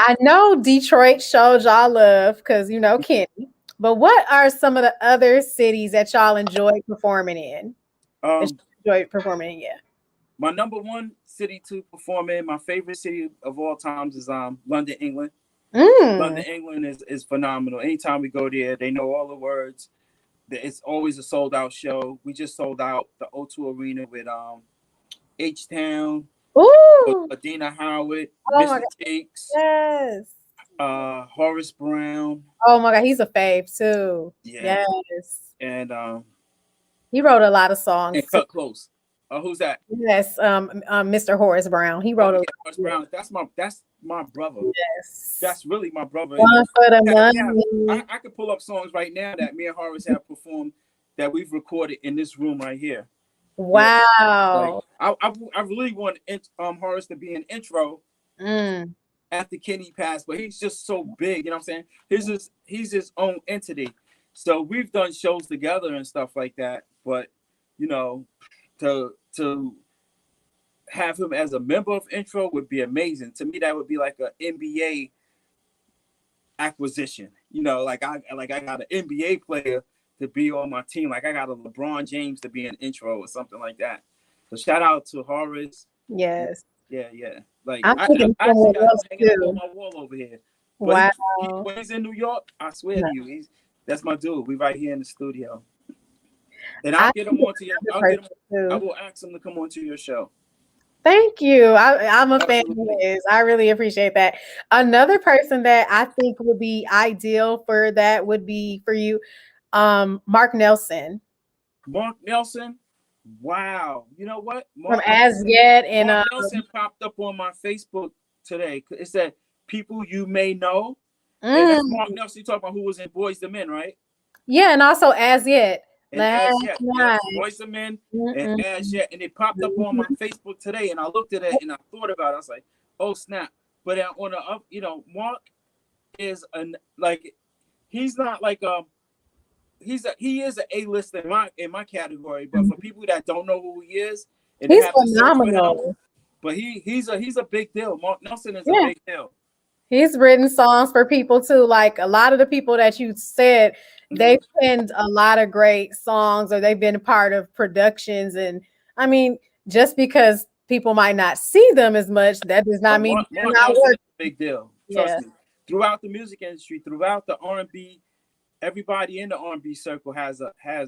Speaker 1: I know Detroit showed y'all love because you know Kenny. But what are some of the other cities that y'all enjoy performing in?
Speaker 2: My number one city to perform in, my favorite city of all times is London, England. London, England is phenomenal. Anytime we go there, they know all the words. It's always a sold out show. We just sold out the O2 Arena with H-Town, Adina Howard, Mr. Takes, Horace Brown.
Speaker 1: Oh my God, he's a fave too.
Speaker 2: Yeah.
Speaker 1: Yes.
Speaker 2: And
Speaker 1: he wrote a lot of songs.
Speaker 2: And Cut Close. Who's that?
Speaker 1: Yes, Mr. Horace Brown. He
Speaker 2: Oh
Speaker 1: wrote a
Speaker 2: yeah, Chris Brown. That's my brother.
Speaker 1: yes.
Speaker 2: That's really my brother. And
Speaker 1: One for the
Speaker 2: I could pull up songs right now that me and Horace have performed that we've recorded in this room right here. Yeah, like
Speaker 1: Wow.
Speaker 2: I really want Horace to be an intro
Speaker 1: Mm.
Speaker 2: after Kenny passed, but he's just so big. You know what I'm saying? He's his own entity. So we've done shows together and stuff like that. But you know, to have him as a member of intro would be amazing. To me, that would be like an NBA acquisition. You know, like I got an NBA player to be on my team. Like I got a LeBron James to be an intro or something like that. So shout out to Horace.
Speaker 1: Yes.
Speaker 2: Yeah. Like
Speaker 1: I'm
Speaker 2: I
Speaker 1: thinking
Speaker 2: actually
Speaker 1: someone
Speaker 2: got him
Speaker 1: else
Speaker 2: hanging up on
Speaker 1: too.
Speaker 2: my wall over here. But
Speaker 1: Wow.
Speaker 2: when he's in New York, I swear to you, that's my dude. We right here in the studio. And I'll
Speaker 1: I
Speaker 2: get him
Speaker 1: think
Speaker 2: onto your.
Speaker 1: another person
Speaker 2: I
Speaker 1: too.
Speaker 2: will ask him to come onto your show.
Speaker 1: Thank you. I'm a fan of
Speaker 2: Absolutely.
Speaker 1: his. I really appreciate that. Another person that I think would be ideal for that would be for you, Mark Nelson
Speaker 2: Mark Nelson. Wow. You know what?
Speaker 1: from As Yet and
Speaker 2: Mark Nelson popped up on my Facebook today. It said people you may know. And that's Mark
Speaker 1: mm,
Speaker 2: Nelson. You talking about who was in Boys the Men, right?
Speaker 1: yeah, and also As Yet.
Speaker 2: And
Speaker 1: Last
Speaker 2: As Yet. Yep.
Speaker 1: night.
Speaker 2: Boys the Men and
Speaker 1: Mm-mm.
Speaker 2: As Yet. And it popped up on my Facebook today. And I looked at it and I thought about it. I was like, oh snap. But on the up, Mark is he's not like he is an A-list in my category, but for people that don't know who he is and they
Speaker 1: He's
Speaker 2: have to search for him,
Speaker 1: phenomenal.
Speaker 2: but he's a big deal. Mark Nelson is a
Speaker 1: Yeah.
Speaker 2: big deal.
Speaker 1: He's written songs for people too. Like a lot of the people that you said, they've penned a lot of great songs or they've been a part of productions. And I mean, just because people might not see them as much, that does not
Speaker 2: But
Speaker 1: mean they're
Speaker 2: Mark
Speaker 1: not
Speaker 2: Nelson is
Speaker 1: working.
Speaker 2: a big deal.
Speaker 1: Yeah.
Speaker 2: Trust me. Throughout the music industry, throughout the R&B, everybody in the R&B circle has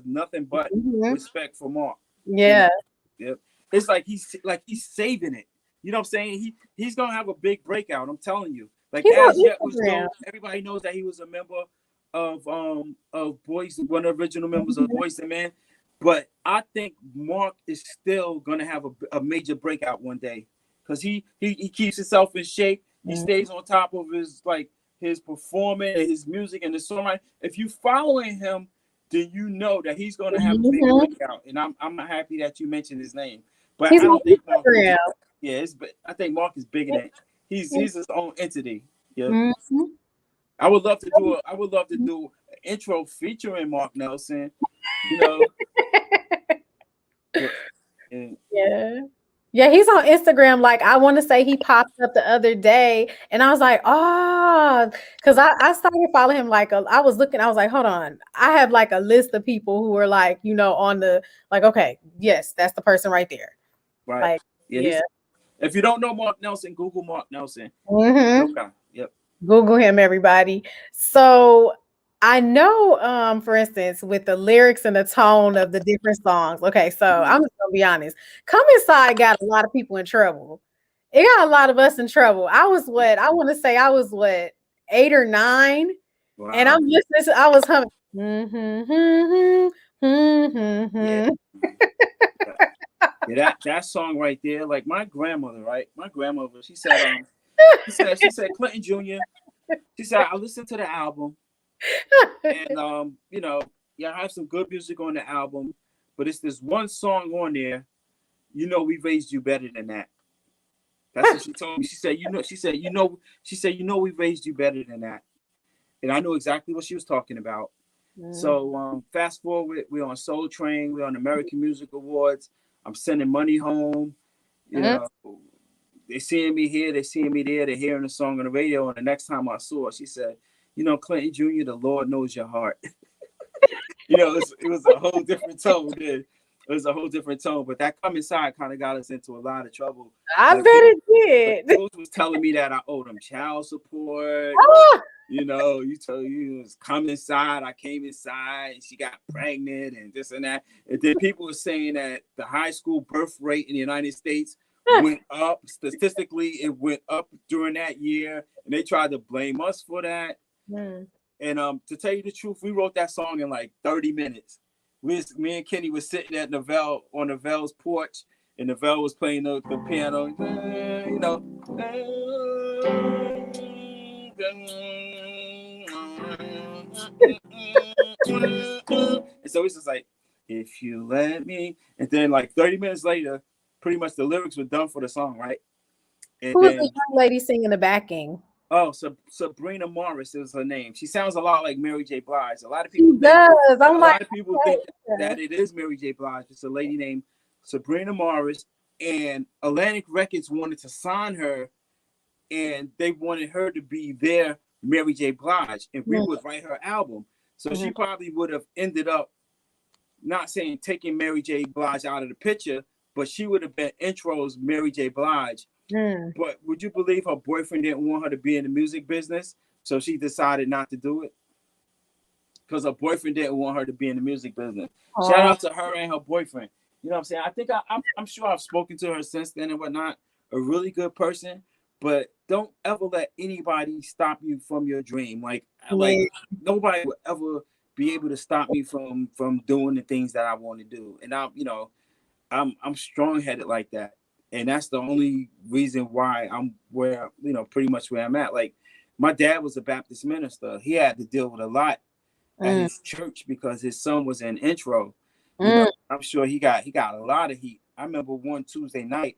Speaker 2: nothing but
Speaker 1: Mhm.
Speaker 2: respect for Mark.
Speaker 1: Yeah.
Speaker 2: Yep. It's like he's saving it. You know what I'm saying? He's gonna have a big breakout. I'm telling you. Like
Speaker 1: He's on
Speaker 2: As Yet was
Speaker 1: Instagram.
Speaker 2: dope. Everybody knows that he was a member of Boys, one of the original members of Boys and Men. But I think Mark is still gonna have a major breakout one day because he keeps himself in shape. He stays on top of his performing and his music and his songwriting. If you following him, then you know that he's gonna have a big breakout. And I'm happy that you mentioned his name. But
Speaker 1: He's
Speaker 2: I
Speaker 1: on
Speaker 2: don't think Mark is.
Speaker 1: Instagram.
Speaker 2: Yeah, I think Mark is bigger than he's his own entity. Yeah.
Speaker 1: Mhm.
Speaker 2: I would love to do an intro featuring Mark Nelson, you know. But, and,
Speaker 1: Yeah. Yeah, he's on Instagram. Like, I want to say he popped up the other day, and I was like, oh, because I started following him. Like, I was looking, I was like, hold on. I have like a list of people who are like, on the, like, okay, yes, that's the person right there.
Speaker 2: right.
Speaker 1: Like, yeah.
Speaker 2: If you don't know Mark Nelson, Google Mark Nelson.
Speaker 1: Mm-hmm.
Speaker 2: Okay. Yep.
Speaker 1: Google him, everybody. So I know, for instance, with the lyrics and the tone of the different songs. Okay, so I'm just gonna be honest. Come Inside got a lot of people in trouble. It got a lot of us in trouble. I want to say I was 8 or 9, and
Speaker 2: Wow.
Speaker 1: I'm listening to I was humming. Mm-hmm, mm-hmm,
Speaker 2: Yeah.
Speaker 1: mm-hmm.
Speaker 2: Yeah, that song right there, like my grandmother, right? My grandmother, she said, Clinton Jr. She said, I listened to the album, and yeah, I have some good music on the album, but it's this one song on there. We raised you better than that. That's what she told me. She said, we raised you better than that, and I knew exactly what she was talking about. So fast forward, we're on Soul Train, we're on American Music Awards. I'm sending money home. They seeing me here, they seeing me there, they're hearing the song on the radio. And the next time I saw her, she said, Clinton Jr., the Lord knows your heart. It was a whole different tone. It was a whole different tone. But that Come Inside kind of got us into a lot of trouble.
Speaker 1: I bet it did.
Speaker 2: Those was telling me that I owed them child support.
Speaker 1: Ah!
Speaker 2: You told you it was come inside. I came inside and she got pregnant and this and that. And then people were saying that the high school birth rate in the United States went up. Statistically, it went up during that year. And they tried to blame us for that. And to tell you the truth, we wrote that song in like 30 minutes. me and Kenny was sitting at Novell on Novell's porch, and Novell was playing the piano, you know. And so it's just like, if you let me, and then like 30 minutes later, pretty much the lyrics were done for the song, right? And
Speaker 1: Who was the
Speaker 2: then
Speaker 1: young lady singing the backing?
Speaker 2: oh, Sabrina Morris is her name. She sounds a lot like Mary J. Blige. A lot of
Speaker 1: She
Speaker 2: people think
Speaker 1: does.
Speaker 2: a
Speaker 1: I'm like,
Speaker 2: lot of people think that it is Mary J. Blige. It's a lady named Sabrina Morris, and Atlantic Records wanted to sign her, and they wanted her to be their Mary J. Blige, and we would write her album. So she probably would have ended up not saying taking Mary J. Blige out of the picture, but she would have been Intro's Mary J. Blige. But would you believe her boyfriend didn't want her to be in the music business, so she decided not to do it? Because her boyfriend didn't want her to be in the music business. Shout out to her and her boyfriend. You know what I'm saying? I think I'm sure I've spoken to her since then and whatnot. A really good person, but don't ever let anybody stop you from your dream. Like nobody will ever be able to stop me from doing the things that I want to do. And I'm strong-headed like that. And that's the only reason why I'm where, pretty much where I'm at. Like, my dad was a Baptist minister. He had to deal with a lot at his church because his son was in Intro. I'm sure he got a lot of heat. I remember one Tuesday night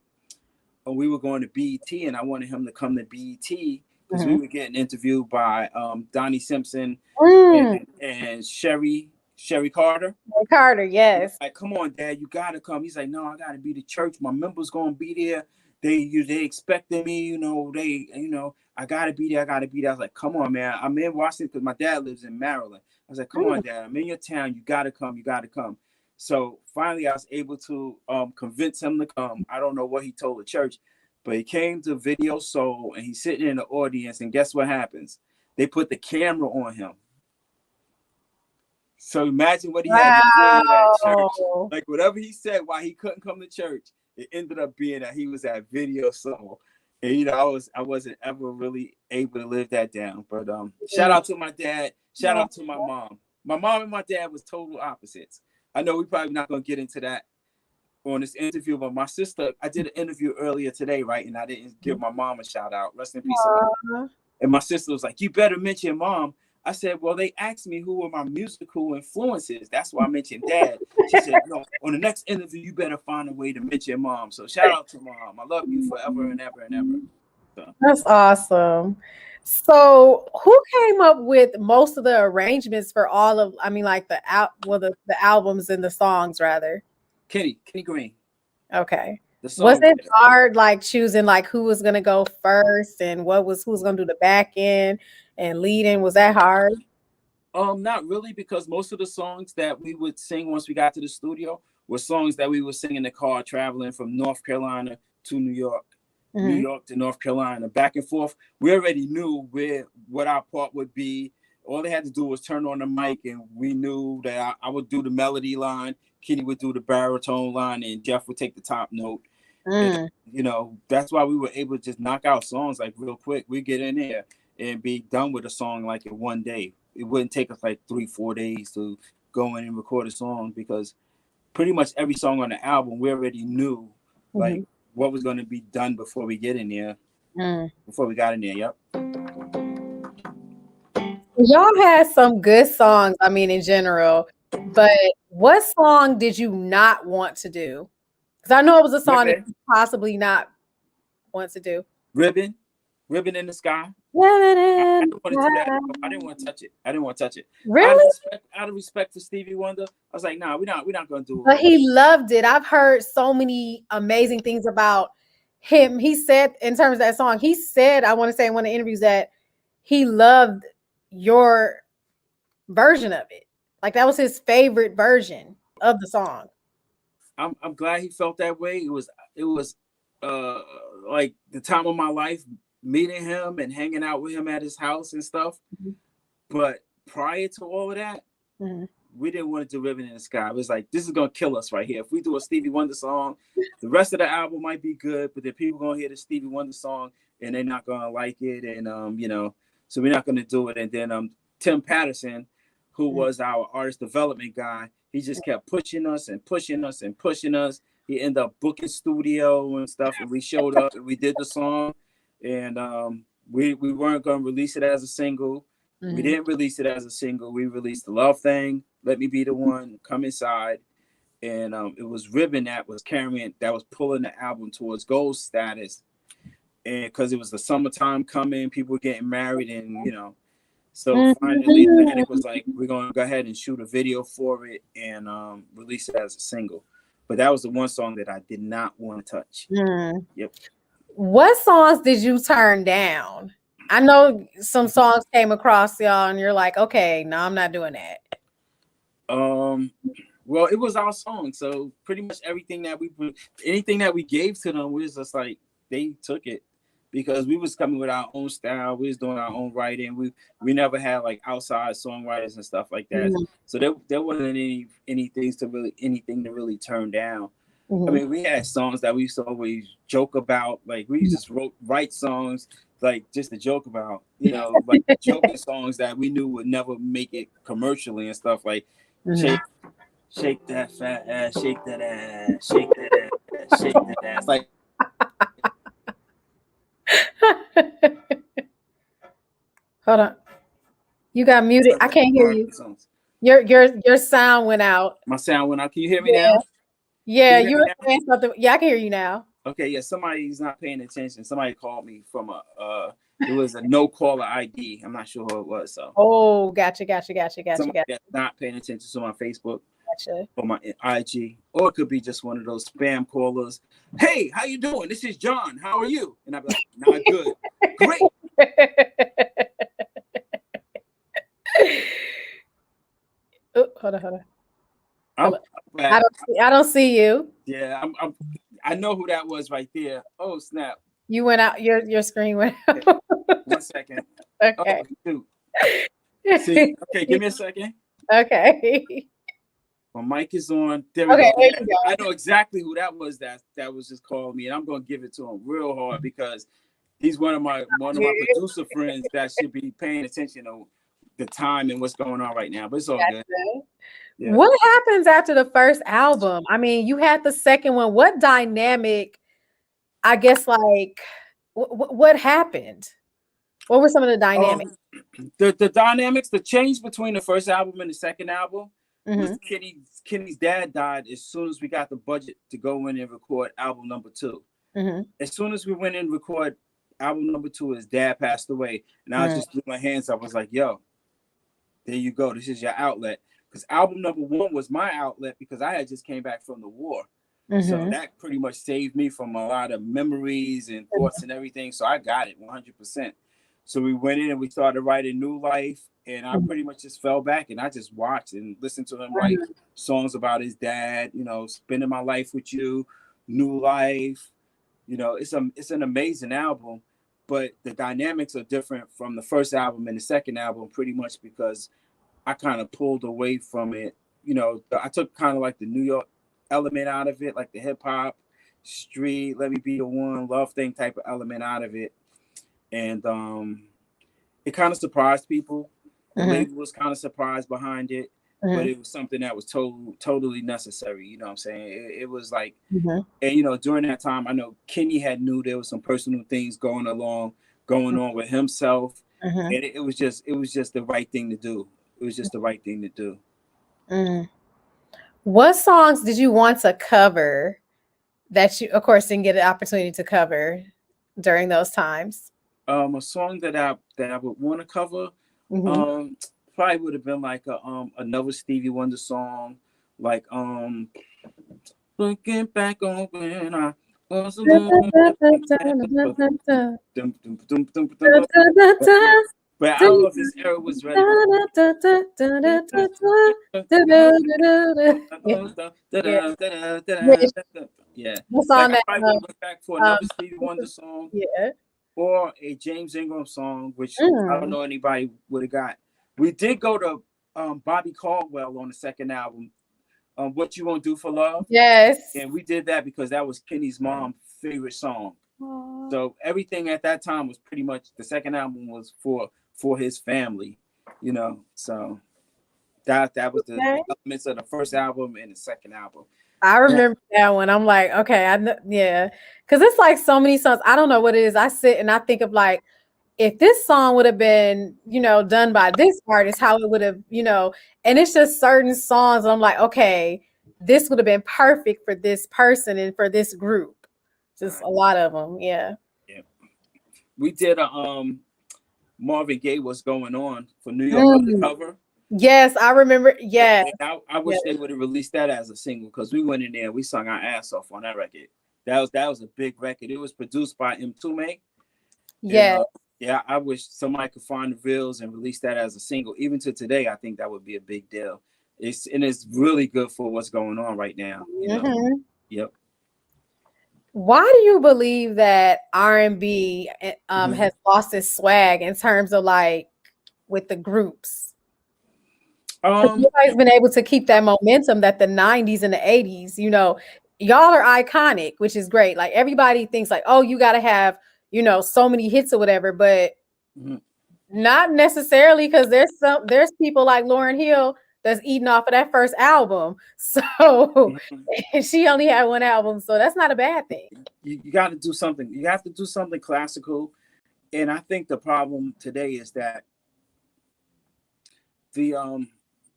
Speaker 2: when we were going to BET, and I wanted him to come to BET because we were getting interviewed by Donnie Simpson and Sherry Carter.
Speaker 1: Carter, yes.
Speaker 2: Like, come on, Dad, you gotta come. He's like, no, I gotta be the church. My members gonna be there. They expecting me. I gotta be there. I was like, come on, man. I'm in Washington because my dad lives in Maryland. I was like, come on, Dad. I'm in your town. You gotta come. You gotta come. So finally, I was able to convince him to come. I don't know what he told the church, but he came to Video Soul, and he's sitting in the audience. And guess what happens? They put the camera on him. So imagine what he had to do at church. Like, whatever he said why he couldn't come to church, it ended up being that he was at Video Soul. And I wasn't ever really able to live that down. But shout out to my dad. Shout out to my mom. My mom and my dad was total opposites. I know we're probably not gonna get into that on this interview, but my sister, I did an interview earlier today, right? And I didn't give my mom a shout out. Rest in peace. And my sister was like, you better mention Mom. I said, well, they asked me who were my musical influences. That's why I mentioned Dad. She said, no, on the next interview, you better find a way to mention Mom. So shout out to Mom. I love you forever and ever and ever. So.
Speaker 1: That's awesome. So who came up with most of the arrangements for all of, the albums and the songs rather?
Speaker 2: Kenny Green.
Speaker 1: Okay. Was it hard, like choosing like who was gonna go first and who's gonna do the back end and leading? Was that hard?
Speaker 2: Not really, because most of the songs that we would sing once we got to the studio were songs that we would sing in the car traveling from North Carolina to New York, New York to North Carolina, back and forth. We already knew what our part would be. All they had to do was turn on the mic, and we knew that I would do the melody line, Kenny would do the baritone line, and Jeff would take the top note. And, that's why we were able to just knock out songs like real quick. We get in there and be done with a song like in one day. It wouldn't take us like 3-4 days to go in and record a song, because pretty much every song on the album we already knew like what was going to be done before we get in there. Before we got in there. Yep.
Speaker 1: Y'all had some good songs, in general, but what song did you not want to do? Because I know it was a song that you possibly not want to do.
Speaker 2: Ribbon in the Sky. I didn't want to do that. I didn't want to touch it.
Speaker 1: Really?
Speaker 2: Out of respect for Stevie Wonder, I was like, nah, we're not going to do it.
Speaker 1: But he loved it. I've heard so many amazing things about him. He said, in terms of that song, I want to say in one of the interviews that he loved your version of it. Like, that was his favorite version of the song.
Speaker 2: I'm glad he felt that way. It was like the time of my life, meeting him and hanging out with him at his house and stuff. But prior to all of that, we didn't want to do Ribbon in the Sky. It was like, this is gonna kill us right here. If we do a Stevie Wonder song, the rest of the album might be good, but then people gonna hear the Stevie Wonder song and they're not gonna like it, and so we're not gonna do it. And then Tim Patterson, who was our artist development guy, he just kept pushing us and pushing us and pushing us. He ended up booking studio and stuff, and we showed up and we did the song, and we weren't going to release it as a single. Mm-hmm. We didn't release it as a single. We released the Love Thing, Let Me Be the One, Come Inside, and it was Ribbon that was pulling the album towards gold status, and because it was the summertime coming, people were getting married, and so finally Atlantic was like, we're going to go ahead and shoot a video for it and release it as a single. But that was the one song that I did not want to touch. Mm. Yep.
Speaker 1: What songs did you turn down? I know some songs came across y'all and you're like, okay, no, I'm not doing that.
Speaker 2: Well, it was our song. So pretty much anything that we gave to them was just like, they took it. Because we was coming with our own style, we was doing our own writing. We never had like outside songwriters and stuff like that. Mm-hmm. So there wasn't anything to really turn down. Mm-hmm. I mean, we had songs that we used to always joke about. Like we just write songs like just to joke about, like joking songs that we knew would never make it commercially and stuff like shake that fat ass, shake that ass, shake that ass, shake that ass. Like.
Speaker 1: Hold on. You got muted. I can't hear you. Your sound went out.
Speaker 2: My sound went out. Can you hear me now?
Speaker 1: Yeah, you were saying something. Yeah, I can hear you now.
Speaker 2: Okay, yeah, somebody's not paying attention. Somebody called me from it was a no caller ID. I'm not sure who it was. So.
Speaker 1: Oh, gotcha.
Speaker 2: Somebody that's not paying attention to my Facebook. Gotcha. Or my IG, or it could be just one of those spam callers. Hey, how you doing? This is John. How are you? And I'm like, not good. Great.
Speaker 1: Oh, hold on. I don't see you.
Speaker 2: Yeah, I know who that was right there. Oh snap!
Speaker 1: You went out. Your screen went out.
Speaker 2: 1 second.
Speaker 1: Okay.
Speaker 2: Oh, see, okay, give me a second.
Speaker 1: Okay.
Speaker 2: My mic is on. There we go. I know exactly who that was. That was just calling me, and I'm gonna give it to him real hard because he's one of my producer friends that should be paying attention to the time and what's going on right now. But it's all good.
Speaker 1: Yeah. What happens after the first album? I mean, you had the second one. What dynamic? I guess like what happened? What were some of the dynamics?
Speaker 2: The dynamics, the change between the first album and the second album. Was Kenny's dad died as soon as we got the budget to go in and record album number 2. Mm-hmm. As soon as we went in and record album number 2, his dad passed away. And I just threw my hands up. I was like, yo, there you go. This is your outlet. Because album number 1 was my outlet because I had just came back from the war. Mm-hmm. So that pretty much saved me from a lot of memories and thoughts and everything. So I got it 100%. So we went in and we started writing New Life. And I pretty much just fell back and I just watched and listened to him write songs about his dad, spending my life with you, New Life. It's an amazing album, but the dynamics are different from the first album and the second album pretty much because I kind of pulled away from it. I took kind of like the New York element out of it, like the hip hop, street, Let Me Be the One, Love Thing type of element out of it. And it kind of surprised people. The label was kind of surprised behind it, but it was something that was totally necessary. You know what I'm saying? It was like, and during that time, I know Kenny had knew there was some personal things going on with himself, and it was just the right thing to do. It was just the right thing to do.
Speaker 1: What songs did you want to cover that you, of course, didn't get an opportunity to cover during those times?
Speaker 2: A song that I would want to cover. Probably would have been like another Stevie Wonder song, like looking back on when I was alone. But I don't know if this era was ready. Yeah. Like I probably went back for another Stevie Wonder song.
Speaker 1: Yeah.
Speaker 2: Or a James Ingram song, which I don't know anybody would have got. We did go to Bobby Caldwell on the second album, What You Gonna Do for Love?
Speaker 1: Yes.
Speaker 2: And we did that because that was Kenny's mom's favorite song. Aww. So everything at that time was pretty much, the second album was for his family, so. That was the elements of the first album and the second album.
Speaker 1: I remember that one. I'm like, okay, I know, yeah, because it's like so many songs. I don't know what it is. I sit and I think of like, if this song would have been, done by this artist, how it would have, and it's just certain songs. I'm like, okay, this would have been perfect for this person and for this group. Just a lot of them, yeah.
Speaker 2: Yeah, we did a Marvin Gaye What's Going On for New York Undercover.
Speaker 1: Yes, I remember. Yeah,
Speaker 2: I wish they would have released that as a single because we went in there and we sung our ass off on that record. That was a big record. It was produced by Mtume.
Speaker 1: Yeah.
Speaker 2: Yeah, I wish somebody could find the reels and release that as a single. Even to today, I think that would be a big deal. It's really good for what's going on right now. Yep.
Speaker 1: Why do you believe that R&B has lost its swag in terms of like with the groups? Nobody's been able to keep that momentum that the 90s and the 80s, y'all are iconic, which is great. Like everybody thinks like, oh, you got to have, so many hits or whatever, but not necessarily, because there's people like Lauryn Hill that's eating off of that first album. So she only had one album, so that's not a bad thing.
Speaker 2: You got to do something. You have to do something classical. And I think the problem today is that the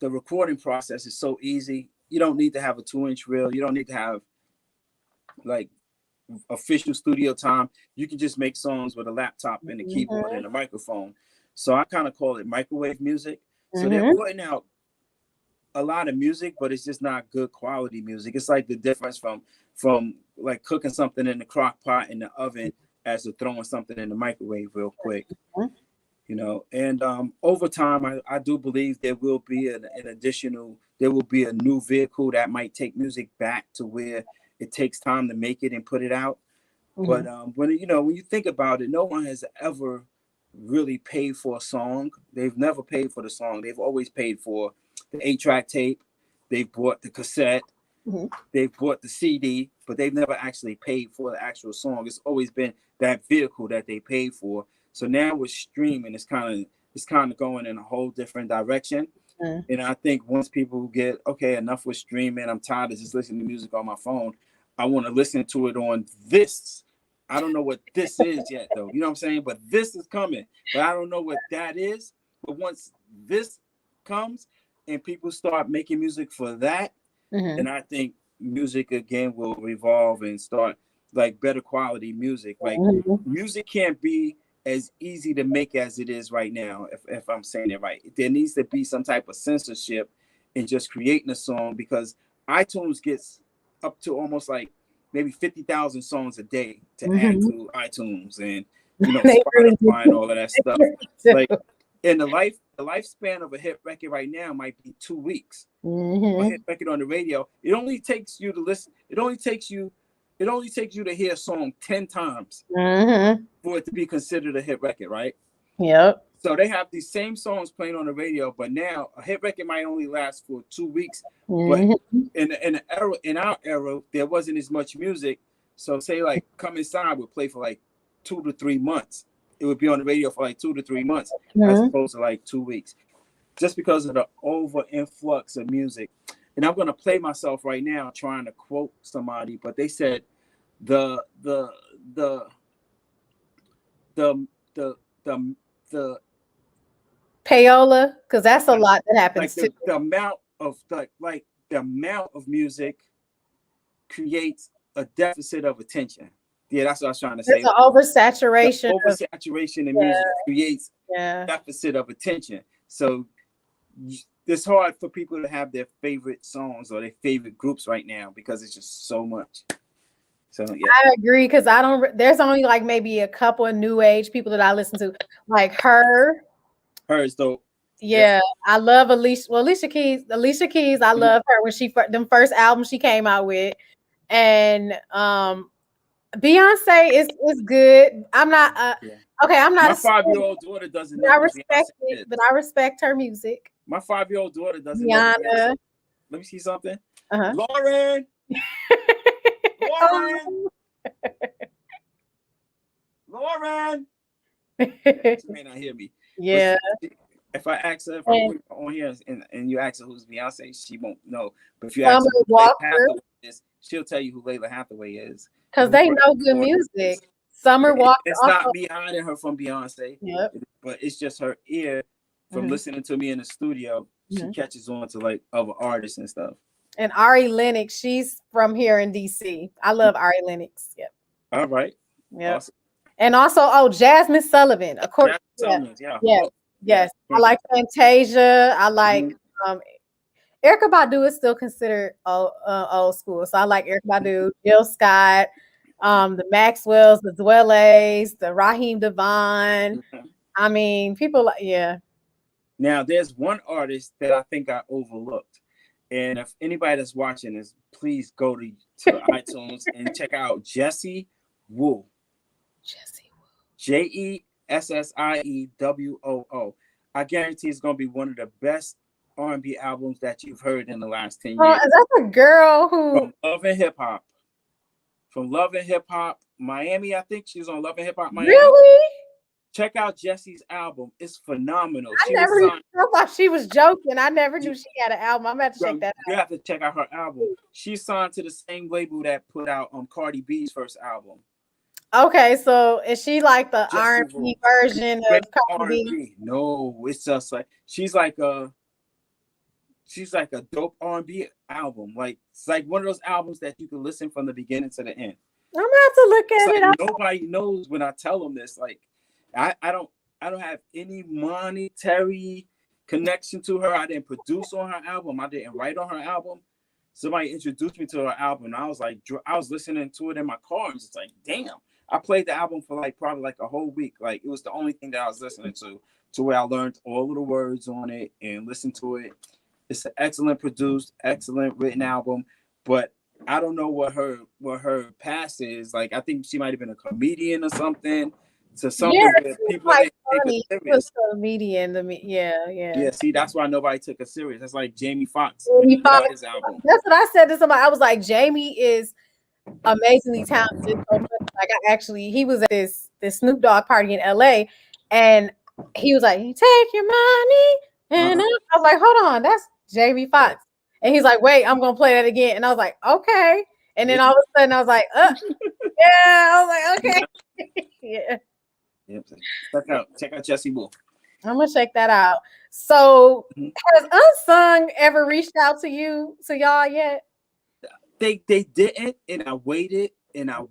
Speaker 2: recording process is so easy. You don't need to have a 2-inch reel. You don't need to have like official studio time. You can just make songs with a laptop and a keyboard and a microphone. So I kind of call it microwave music. So they're putting out a lot of music, but it's just not good quality music. It's like the difference from like cooking something in the crock pot in the oven as to throwing something in the microwave real quick. And over time, I do believe there will be there will be a new vehicle that might take music back to where it takes time to make it and put it out. But when you think about it, no one has ever really paid for a song. They've never paid for the song. They've always paid for the 8-track tape. They've bought the cassette. They've bought the CD, but they've never actually paid for the actual song. It's always been that vehicle that they paid for. So now with streaming, it's kind of going in a whole different direction. And I think once people get, okay, enough with streaming, I'm tired of just listening to music on my phone. I want to listen to it on this. I don't know what this is yet, though. You know what I'm saying? But this is coming. But I don't know what that is. But once this comes and people start making music for that, and I think music again will revolve and start like better quality music. Like music can't be as easy to make as it is right now, if I'm saying it right. There needs to be some type of censorship in just creating a song, because iTunes gets up to almost like maybe 50,000 songs a day to add to iTunes and Spotify and all of that stuff. Like, and the lifespan of a hit record right now might be 2 weeks. A hit record on the radio, it only takes you to listen. It only takes you to hear a song 10 times for it to be considered a hit record, right?
Speaker 1: Yep.
Speaker 2: So they have these same songs playing on the radio, but now a hit record might only last for 2 weeks. But in our era, there wasn't as much music. So say like Come Inside would play for like 2 to 3 months. It would be on the radio for like 2 to 3 months as opposed to like 2 weeks, just because of the over influx of music. And I'm going to play myself right now trying to quote somebody, but they said the
Speaker 1: payola, because that's a lot that happens
Speaker 2: like the amount of music creates a deficit of attention. Yeah, that's what I was trying to say.
Speaker 1: There's an oversaturation.
Speaker 2: Oversaturation in music creates deficit of attention. So it's hard for people to have their favorite songs or their favorite groups right now because it's just so much. So yeah,
Speaker 1: I agree, because there's only like maybe a couple of new age people that I listen to, like Her is
Speaker 2: dope.
Speaker 1: Yeah, I love Alicia. Well, Alicia Keys. I love her when them first albums she came out with, and Beyonce is good. I'm not. Okay, I'm not.
Speaker 2: My 5-year-old daughter doesn't know.
Speaker 1: I respect it, but I respect her music.
Speaker 2: My 5-year-old daughter doesn't know. Let me see something. Lauren. Lauren. She may not hear me.
Speaker 1: Yeah.
Speaker 2: If I ask her, if I
Speaker 1: And
Speaker 2: put her on here and you ask her who's Beyonce, she won't know. But if you ask
Speaker 1: Summer
Speaker 2: her who Layla
Speaker 1: Walker,
Speaker 2: Hathaway is, she'll tell you who Layla Hathaway is.
Speaker 1: because
Speaker 2: Who
Speaker 1: they
Speaker 2: Brandy
Speaker 1: know good
Speaker 2: Ford is.
Speaker 1: music. Summer
Speaker 2: And
Speaker 1: Walker
Speaker 2: it's
Speaker 1: also.
Speaker 2: not me hiding her from Beyonce,
Speaker 1: Yep.
Speaker 2: but it's just her ear from
Speaker 1: Hmm.
Speaker 2: listening to me in the studio. She
Speaker 1: Hmm.
Speaker 2: catches on to like other artists and stuff.
Speaker 1: And Ari Lennox, she's from here in DC. I love Ari Lennox. Yep.
Speaker 2: All right.
Speaker 1: Yep.
Speaker 2: Awesome.
Speaker 1: And also, Jasmine Sullivan. Of course.
Speaker 2: Jasmine
Speaker 1: Yeah.
Speaker 2: Sullivan, yeah.
Speaker 1: Yes.
Speaker 2: Oh, yeah.
Speaker 1: Yes. I like Fantasia. I like
Speaker 2: Mhm.
Speaker 1: um Erica Badu is still considered old school. So I like Erica Badu, Jill Scott, the Maxwells, the Dwellers, the Raheem Devon.
Speaker 2: Mhm.
Speaker 1: I mean, people like, yeah.
Speaker 2: Now, there's one artist that I think I overlooked. And if anybody that's watching this, please go to iTunes and check out Jessie Woo.
Speaker 1: Jessie.
Speaker 2: JessieWoo. I guarantee it's going to be one of the best R&B albums that you've heard in the last 10
Speaker 1: Oh,
Speaker 2: years.
Speaker 1: is that the girl who
Speaker 2: From Love and Hip Hop. From Love and Hip Hop Miami, I think she's on Love and Hip Hop Miami.
Speaker 1: really?
Speaker 2: Check out Jessie's album. It's phenomenal.
Speaker 1: I thought she was joking. I never knew she had an album. I'm about to check that out.
Speaker 2: You have to check out her album. She's signed to the same label that put out Cardi B's first album.
Speaker 1: Okay, so is she like the
Speaker 2: Jessie
Speaker 1: R&B
Speaker 2: Woo.
Speaker 1: version of Cardi B?
Speaker 2: R&B. No, it's just like she's like a dope R&B album. Like it's like one of those albums that you can listen from the beginning to the end.
Speaker 1: I'm gonna have to look at
Speaker 2: It's
Speaker 1: it.
Speaker 2: like nobody knows when I tell them this. Like I don't have any monetary connection to her. I didn't produce on her album. I didn't write on her album. Somebody introduced me to her album. And I was listening to it in my car, and it's like, damn. I played the album for like probably like a whole week. Like it was the only thing that I was listening to where I learned all of the words on it and listened to it. It's an excellent produced, excellent written album, but I don't know what her past is. Like I think she might have been a comedian or something. To something where people didn't take her serious.
Speaker 1: Comedian, yeah.
Speaker 2: See, that's why nobody took her serious. That's like Jamie Foxx.
Speaker 1: Jamie Foxx.
Speaker 2: His album.
Speaker 1: That's what I said to somebody. I was like, Jamie is amazingly talented. Like he was at this Snoop Dogg party in LA, and he was like, "Take your money," and I was like, "Hold on, that's Jamie Foxx." And he's like, "Wait, I'm gonna play that again," and I was like, "Okay." And then all of a sudden, I was like, yeah. I was like, "Okay." Yeah.
Speaker 2: Yep. Check out Jessie Woo.
Speaker 1: I'm gonna check that out. So, has Unsung ever reached out to y'all yet?
Speaker 2: They didn't, and I waited, and I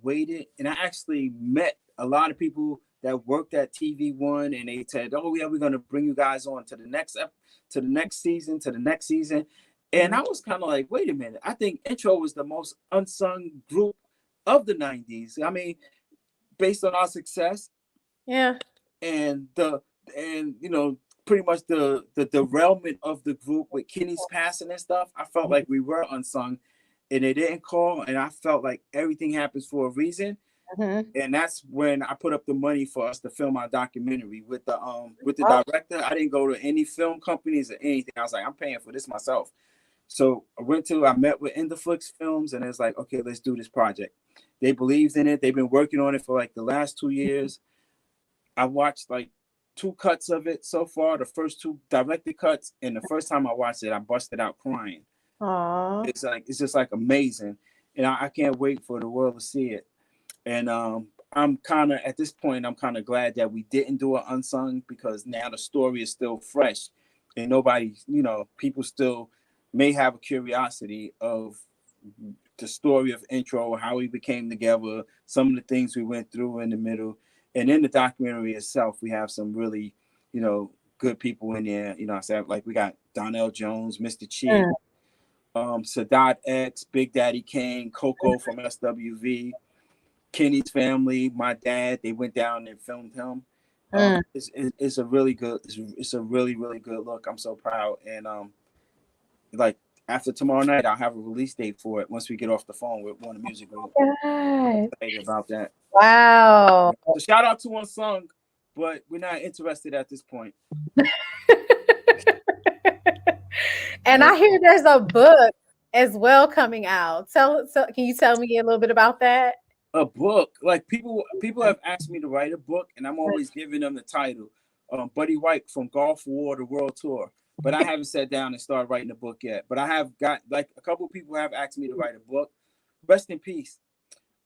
Speaker 2: actually met a lot of people that worked at TV One, and they said, "Oh yeah, we're gonna bring you guys on to the next season, And I was kind of like, wait a minute, I think Intro was the most unsung group of the 90s. I mean, based on our success.
Speaker 1: Yeah.
Speaker 2: And pretty much the derailment of the group with Kenny's passing and stuff, I felt like we were unsung, and they didn't call, and I felt like everything happens for a reason. And that's when I put up the money for us to film our documentary with the director. I didn't go to any film companies or anything. I was like, I'm paying for this myself. So I met with Indiflix Films, and it's like, okay, let's do this project. They believed in it. They've been working on it for like the last 2 years. I watched like 2 cuts of it so far, the first 2 directed cuts, and the first time I watched it, I busted out crying.
Speaker 1: Aww.
Speaker 2: It's just like amazing, and I can't wait for the world to see it. And I'm kind of at this point, I'm kind of glad that we didn't do it unsung, because now the story is still fresh, and nobody, people still may have a curiosity of the story of Intro, how we became together, some of the things we went through in the middle. And in the documentary itself, we have some really, good people in there. I said, like, we got Donnell Jones, Mr. Cheek, Sadat X, Big Daddy Kane, Coco from SWV, Kenny's family, my dad. They went down and filmed him. It's a really good. It's a really, really good look. I'm so proud. And like after tomorrow night, I'll have a release date for it once we get off the phone with one of the music group. I'm excited about that.
Speaker 1: Wow.
Speaker 2: So shout out to Unsung, but we're not interested at this point.
Speaker 1: And I hear there's a book as well coming out. So can you tell me a little bit about that?
Speaker 2: A book, like people have asked me to write a book, and I'm always giving them the title. Buddy Wike from Golf War, the World Tour. But I haven't sat down and started writing a book yet. But I have got, like, a couple of people have asked me to write a book. Rest in peace.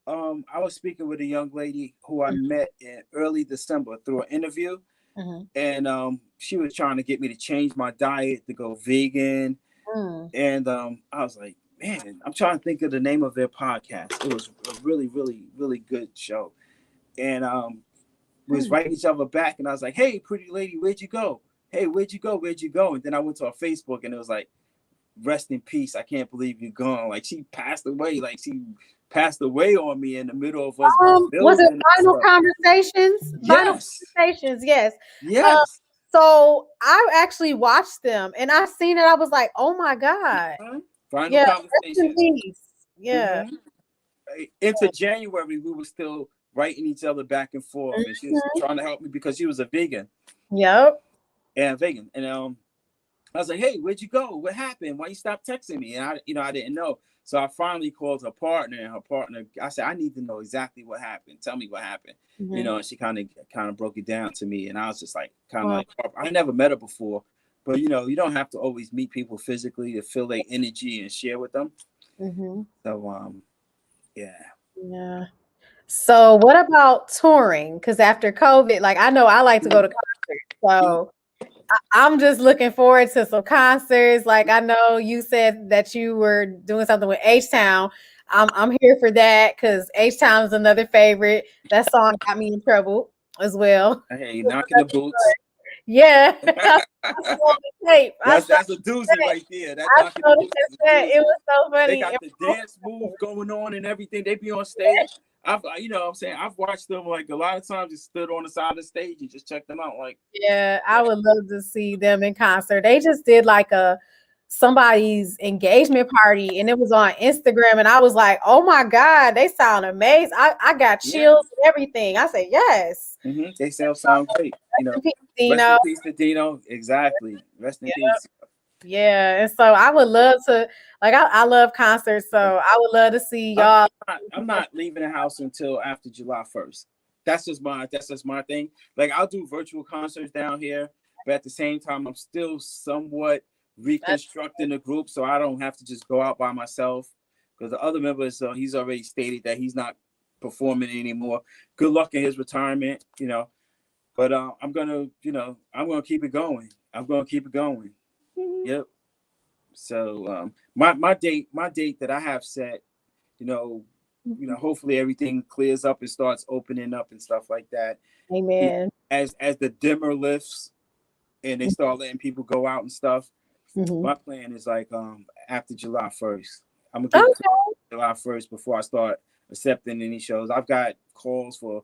Speaker 2: I was speaking with a young lady who I met in early December through an interview. And she was trying to get me to change my diet to go vegan. And I was like, man, I'm trying to think of the name of their podcast. It was a really, really, really good show. And we was writing each other back, and I was like, hey, pretty lady, where'd you go? Hey, where'd you go? Where'd you go? And then I went to her Facebook, and it was like, rest in peace. I can't believe you're gone. Like, she passed away. Like, she passed away on me in the middle of us.
Speaker 1: Was it Final Conversations?
Speaker 2: Yes.
Speaker 1: Final Conversations, yes.
Speaker 2: Yes.
Speaker 1: So I actually watched them, and I seen it. I was like, "Oh my god!"
Speaker 2: Final Conversations.
Speaker 1: Yeah.
Speaker 2: Into January, we were still writing each other back and forth, and she was trying to help me because she was a vegan.
Speaker 1: Yep.
Speaker 2: And vegan, and I was like, "Hey, where'd you go? What happened? Why you stopped texting me?" And I didn't know. So I finally called her partner, and her partner, I said, I need to know exactly what happened. Tell me what happened. And she kind of broke it down to me. And I was just like, like, I never met her before, but you don't have to always meet people physically to feel their energy and share with them. So,
Speaker 1: yeah. So what about touring? Because after COVID, like, I know I like to go to concerts. So I'm just looking forward to some concerts. Like, I know you said that you were doing something with H-Town. I'm here for that because H-Town is another favorite. That song got me in trouble as well.
Speaker 2: Hey, knocking the boots.
Speaker 1: Yeah. That's
Speaker 2: a doozy right there.
Speaker 1: It was so funny.
Speaker 2: They got the dance move going on and everything. They be on stage. I've watched them, like, a lot of times, just stood on the side of the stage and just checked them out. Like,
Speaker 1: yeah, I would love to see them in concert. They just did like somebody's engagement party, and it was on Instagram, and I was like, oh my god, they sound amazing. I got chills and everything. I said yes.
Speaker 2: They sound great. Rest in peace to Dino. Exactly. Rest in peace.
Speaker 1: Yeah, and so I would love to, like, I love concerts, so I would love to see y'all.
Speaker 2: I'm not leaving the house until after July 1st. That's just my thing. Like, I'll do virtual concerts down here, but at the same time, I'm still somewhat reconstructing the group, so I don't have to just go out by myself. Because the other members, he's already stated that he's not performing anymore. Good luck in his retirement, But I'm gonna keep it going. I'm gonna keep it going. Yep. So my date that I have set, hopefully everything clears up and starts opening up and stuff like that.
Speaker 1: Amen.
Speaker 2: As the dimmer lifts and they start letting people go out and stuff. My plan is like after July 1st. I'm gonna get July 1st before I start accepting any shows. I've got calls for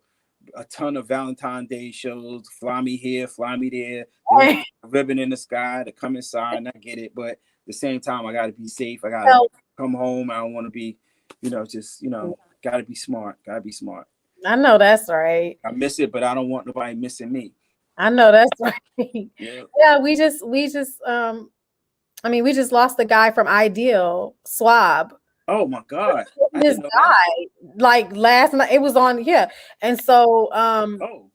Speaker 2: a ton of Valentine's Day shows. Fly me here, fly me there. A ribbon in the sky to come inside, and I get it. But at the same time, I got to be safe. I got to come home. I don't want to be, got to be smart. Got to be smart.
Speaker 1: I know that's right.
Speaker 2: I miss it, but I don't want nobody missing me.
Speaker 1: I know that's right. Yeah, we just lost the guy from Ideal, Swab.
Speaker 2: Oh my God.
Speaker 1: He just died like last night. It was on, and so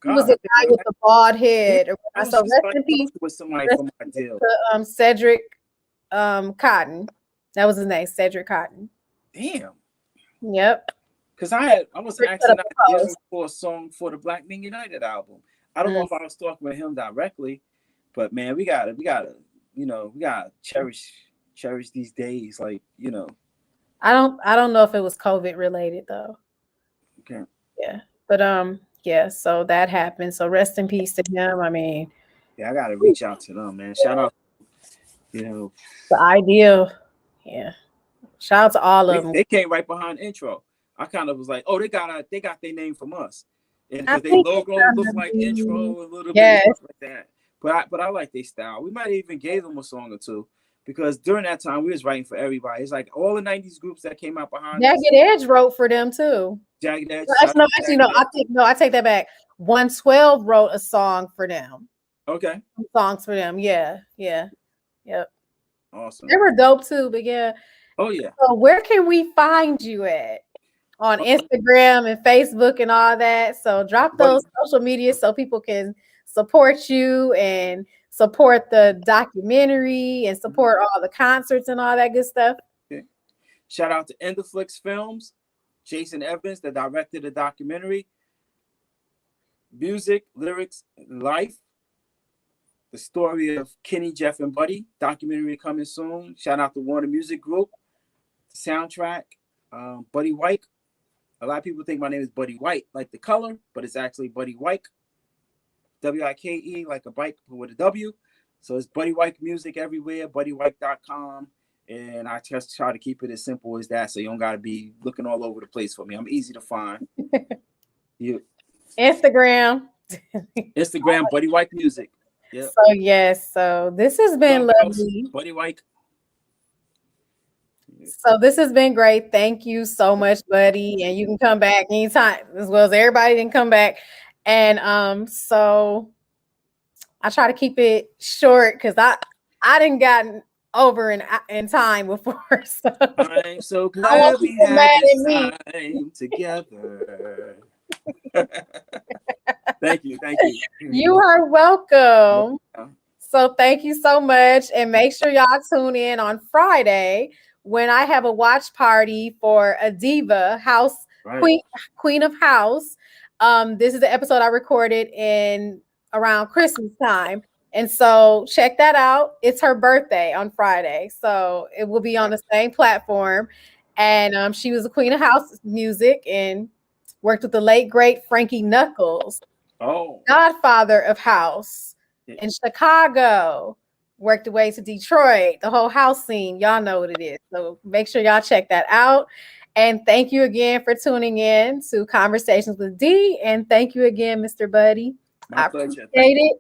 Speaker 1: he was a guy with the bald head. So rest in peace
Speaker 2: with somebody from Ideal.
Speaker 1: Cedric Cotton. That was his name, Cedric Cotton.
Speaker 2: Damn.
Speaker 1: Yep.
Speaker 2: Because I was asking ideas for a song for the Black Men United album. I don't know if I was talking with him directly, but man, we gotta cherish these days, like,
Speaker 1: I don't know if it was COVID related though.
Speaker 2: Okay.
Speaker 1: Yeah. But so that happened. So rest in peace to him. I mean,
Speaker 2: I gotta reach out to them, man. Shout out,
Speaker 1: the Ideal. Yeah. Shout out to all of them.
Speaker 2: They came right behind intro. I kind of was like, oh, they got their name from us. And because their logo looked like intro a little bit like that. But I like their style. We might even gave them a song or two. Because during that time, we was writing for everybody. It's like all the 90s groups that came out behind us.
Speaker 1: Jagged Edge wrote for them too.
Speaker 2: Jagged Edge.
Speaker 1: I take that back. 112 wrote a song for them.
Speaker 2: Okay.
Speaker 1: Songs for them. Yeah. Yep.
Speaker 2: Awesome.
Speaker 1: They were dope too, but yeah.
Speaker 2: Oh yeah.
Speaker 1: So where can we find you at? On Instagram and Facebook and all that. So drop those social media so people can support you and support the documentary and support all the concerts and all that good stuff.
Speaker 2: Okay. Shout out to Endoflix Films, Jason Evans, that directed the documentary. Music, lyrics, life. The story of Kenny, Jeff, and Buddy. Documentary coming soon. Shout out to Warner Music Group. The soundtrack, Buddy Wike. A lot of people think my name is Buddy White, like the color, but it's actually Buddy Wike. W-I-K-E, like a bike with a W. So it's Buddy Wike music everywhere, buddywike.com. And I just try to keep it as simple as that, so you don't got to be looking all over the place for me. I'm easy to find. You.
Speaker 1: Instagram,
Speaker 2: Buddy Wike music. Yep.
Speaker 1: So yes, so this has been lovely.
Speaker 2: Buddy Wike.
Speaker 1: So this has been great. Thank you so much, buddy. And you can come back anytime, as well as everybody can come back. And so I try to keep it short because I didn't gotten over in time before. So
Speaker 2: I'm so glad we had this time together. Thank you.
Speaker 1: You are welcome. So thank you so much. And make sure y'all tune in on Friday when I have a watch party for a diva house, right. Queen of House. This is the episode I recorded in around Christmas time. And so check that out. It's her birthday on Friday. So it will be on the same platform. And she was a queen of house music and worked with the late, great Frankie Knuckles.
Speaker 2: Oh,
Speaker 1: Godfather of house in Chicago, worked the way to Detroit, the whole house scene. Y'all know what it is. So make sure y'all check that out. And thank you again for tuning in to Conversations with Dee. And thank you again, Mr. Buddy.
Speaker 2: My pleasure.
Speaker 1: Appreciate it.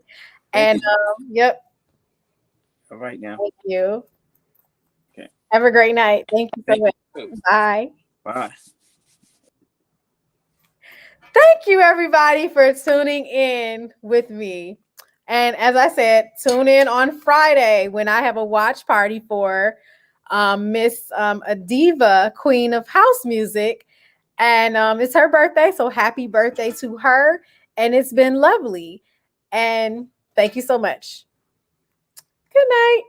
Speaker 1: And yep.
Speaker 2: All right now.
Speaker 1: Thank you.
Speaker 2: Okay.
Speaker 1: Have a great night. Thank you so much. Bye.
Speaker 2: Bye.
Speaker 1: Thank you, everybody, for tuning in with me. And as I said, tune in on Friday when I have a watch party for Miss Adiva, Queen of House Music. And it's her birthday, so happy birthday to her. And it's been lovely. And thank you so much. Good night.